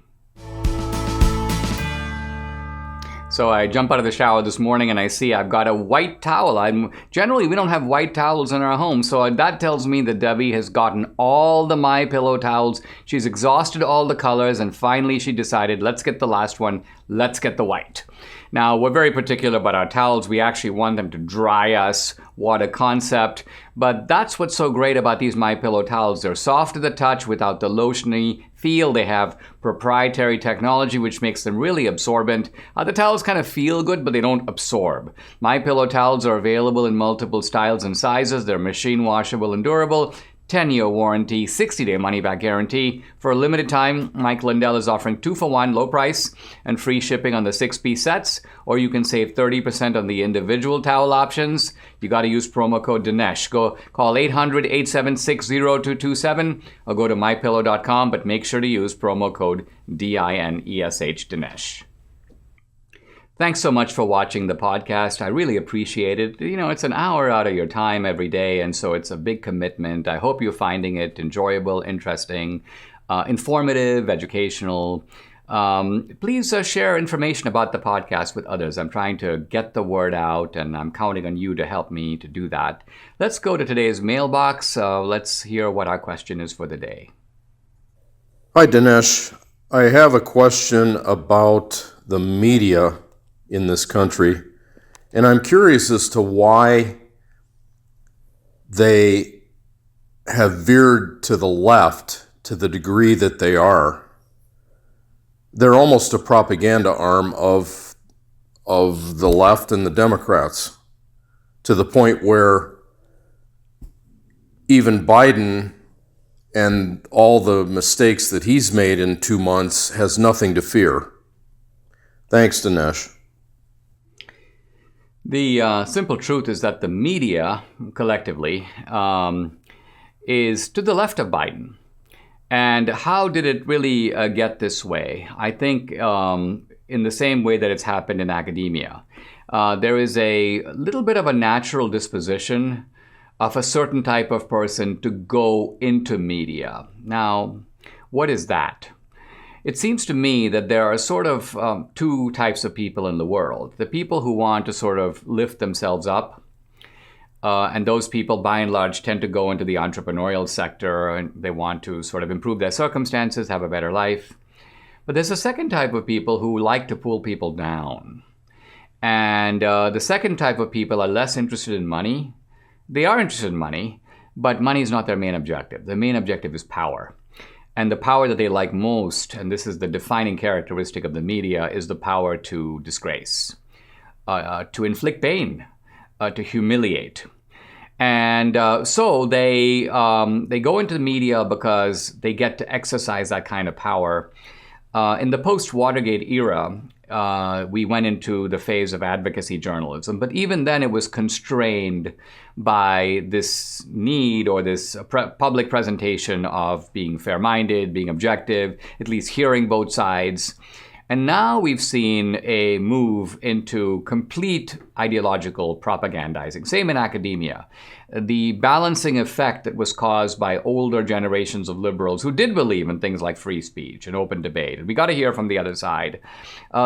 So I jump out of the shower this morning and I see I've got a white towel. Generally, we don't have white towels in our home, so that tells me that Debbie has gotten all the MyPillow towels. She's exhausted all the colors, and finally she decided, let's get the last one, let's get the white. Now, we're very particular about our towels. We actually want them to dry us, water concept. But that's what's so great about these MyPillow towels. They're soft to the touch without the lotiony feel. They have proprietary technology which makes them really absorbent. The towels kind of feel good, but they don't absorb. MyPillow towels are available in multiple styles and sizes. They're machine washable and durable. 10-year warranty, 60-day money-back guarantee. For a limited time, Mike Lindell is offering 2-for-1 low price and free shipping on the 6-piece sets, or you can save 30% on the individual towel options. You got to use promo code Dinesh. Go call 800-876-0227 or go to mypillow.com, but make sure to use promo code DINESH, Dinesh. Thanks so much for watching the podcast. I really appreciate it. You know, it's an hour out of your time every day, and so it's a big commitment. I hope you're finding it enjoyable, interesting, informative, educational. Please share information about the podcast with others. I'm trying to get the word out, and I'm counting on you to help me to do that. Let's go to today's mailbox. Let's hear what our question is for the day. Hi, Dinesh. I have a question about the media in this country, and I'm curious as to why they have veered to the left to the degree that they are. They're almost a propaganda arm of of the left and the Democrats, to the point where even Biden and all the mistakes that he's made in 2 months has nothing to fear. Thanks, Dinesh. The simple truth is that the media, collectively, is to the left of Biden. And how did it really get this way? I think in the same way that it's happened in academia. There is a little bit of a natural disposition of a certain type of person to go into media. Now, what is that? It seems to me that there are sort of two types of people in the world. The people who want to sort of lift themselves up, and those people, by and large, tend to go into the entrepreneurial sector, and they want to sort of improve their circumstances, have a better life. But there's a second type of people who like to pull people down. And the second type of people are less interested in money. They are interested in money, but money is not their main objective. Their main objective is power. And the power that they like most, and this is the defining characteristic of the media, is the power to disgrace, to inflict pain, to humiliate. And so they go into the media because they get to exercise that kind of power. In the post-Watergate era, we went into the phase of advocacy journalism, but even then it was constrained by this need or this public presentation of being fair-minded, being objective, at least hearing both sides. And now we've seen a move into complete ideological propagandizing, same in academia. The balancing effect that was caused by older generations of liberals who did believe in things like free speech and open debate, and we got to hear from the other side,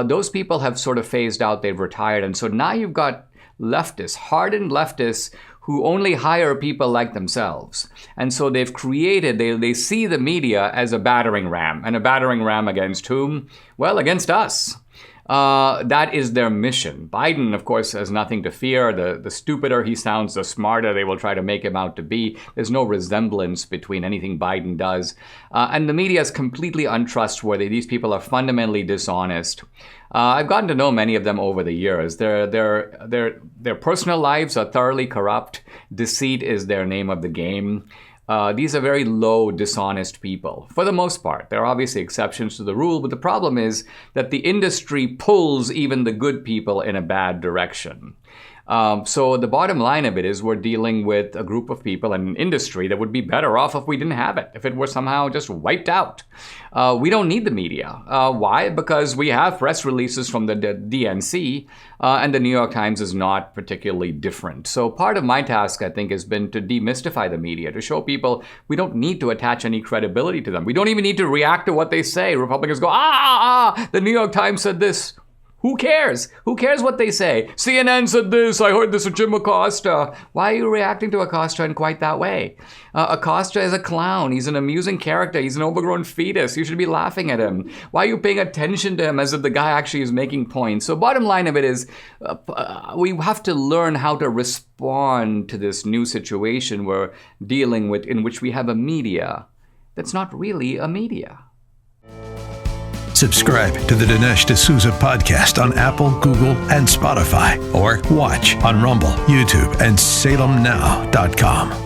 those people have sort of phased out, they've retired, and so now you've got leftists, hardened leftists, who only hire people like themselves. And so they've created, they see the media as a battering ram. And a battering ram against whom? Well, against us. That is their mission. Biden, of course, has nothing to fear. The stupider he sounds, the smarter they will try to make him out to be. There's no resemblance between anything Biden does. And the media is completely untrustworthy. These people are fundamentally dishonest. I've gotten to know many of them over the years. Their personal lives are thoroughly corrupt. Deceit is their name of the game. These are very low, dishonest people, for the most part. There are obviously exceptions to the rule, but the problem is that the industry pulls even the good people in a bad direction. So the bottom line of it is we're dealing with a group of people and an industry that would be better off if we didn't have it, if it were somehow just wiped out. We don't need the media. Why? Because we have press releases from the DNC, and the New York Times is not particularly different. So part of my task, I think, has been to demystify the media, to show people we don't need to attach any credibility to them. We don't even need to react to what they say. Republicans go, the New York Times said this. Who cares? Who cares what they say? CNN said this. I heard this of Jim Acosta. Why are you reacting to Acosta in quite that way? Acosta is a clown. He's an amusing character. He's an overgrown fetus. You should be laughing at him. Why are you paying attention to him as if the guy actually is making points? So bottom line of it is we have to learn how to respond to this new situation we're dealing with, in which we have a media that's not really a media. Subscribe to the Dinesh D'Souza podcast on Apple, Google, and Spotify, or watch on Rumble, YouTube, and SalemNow.com.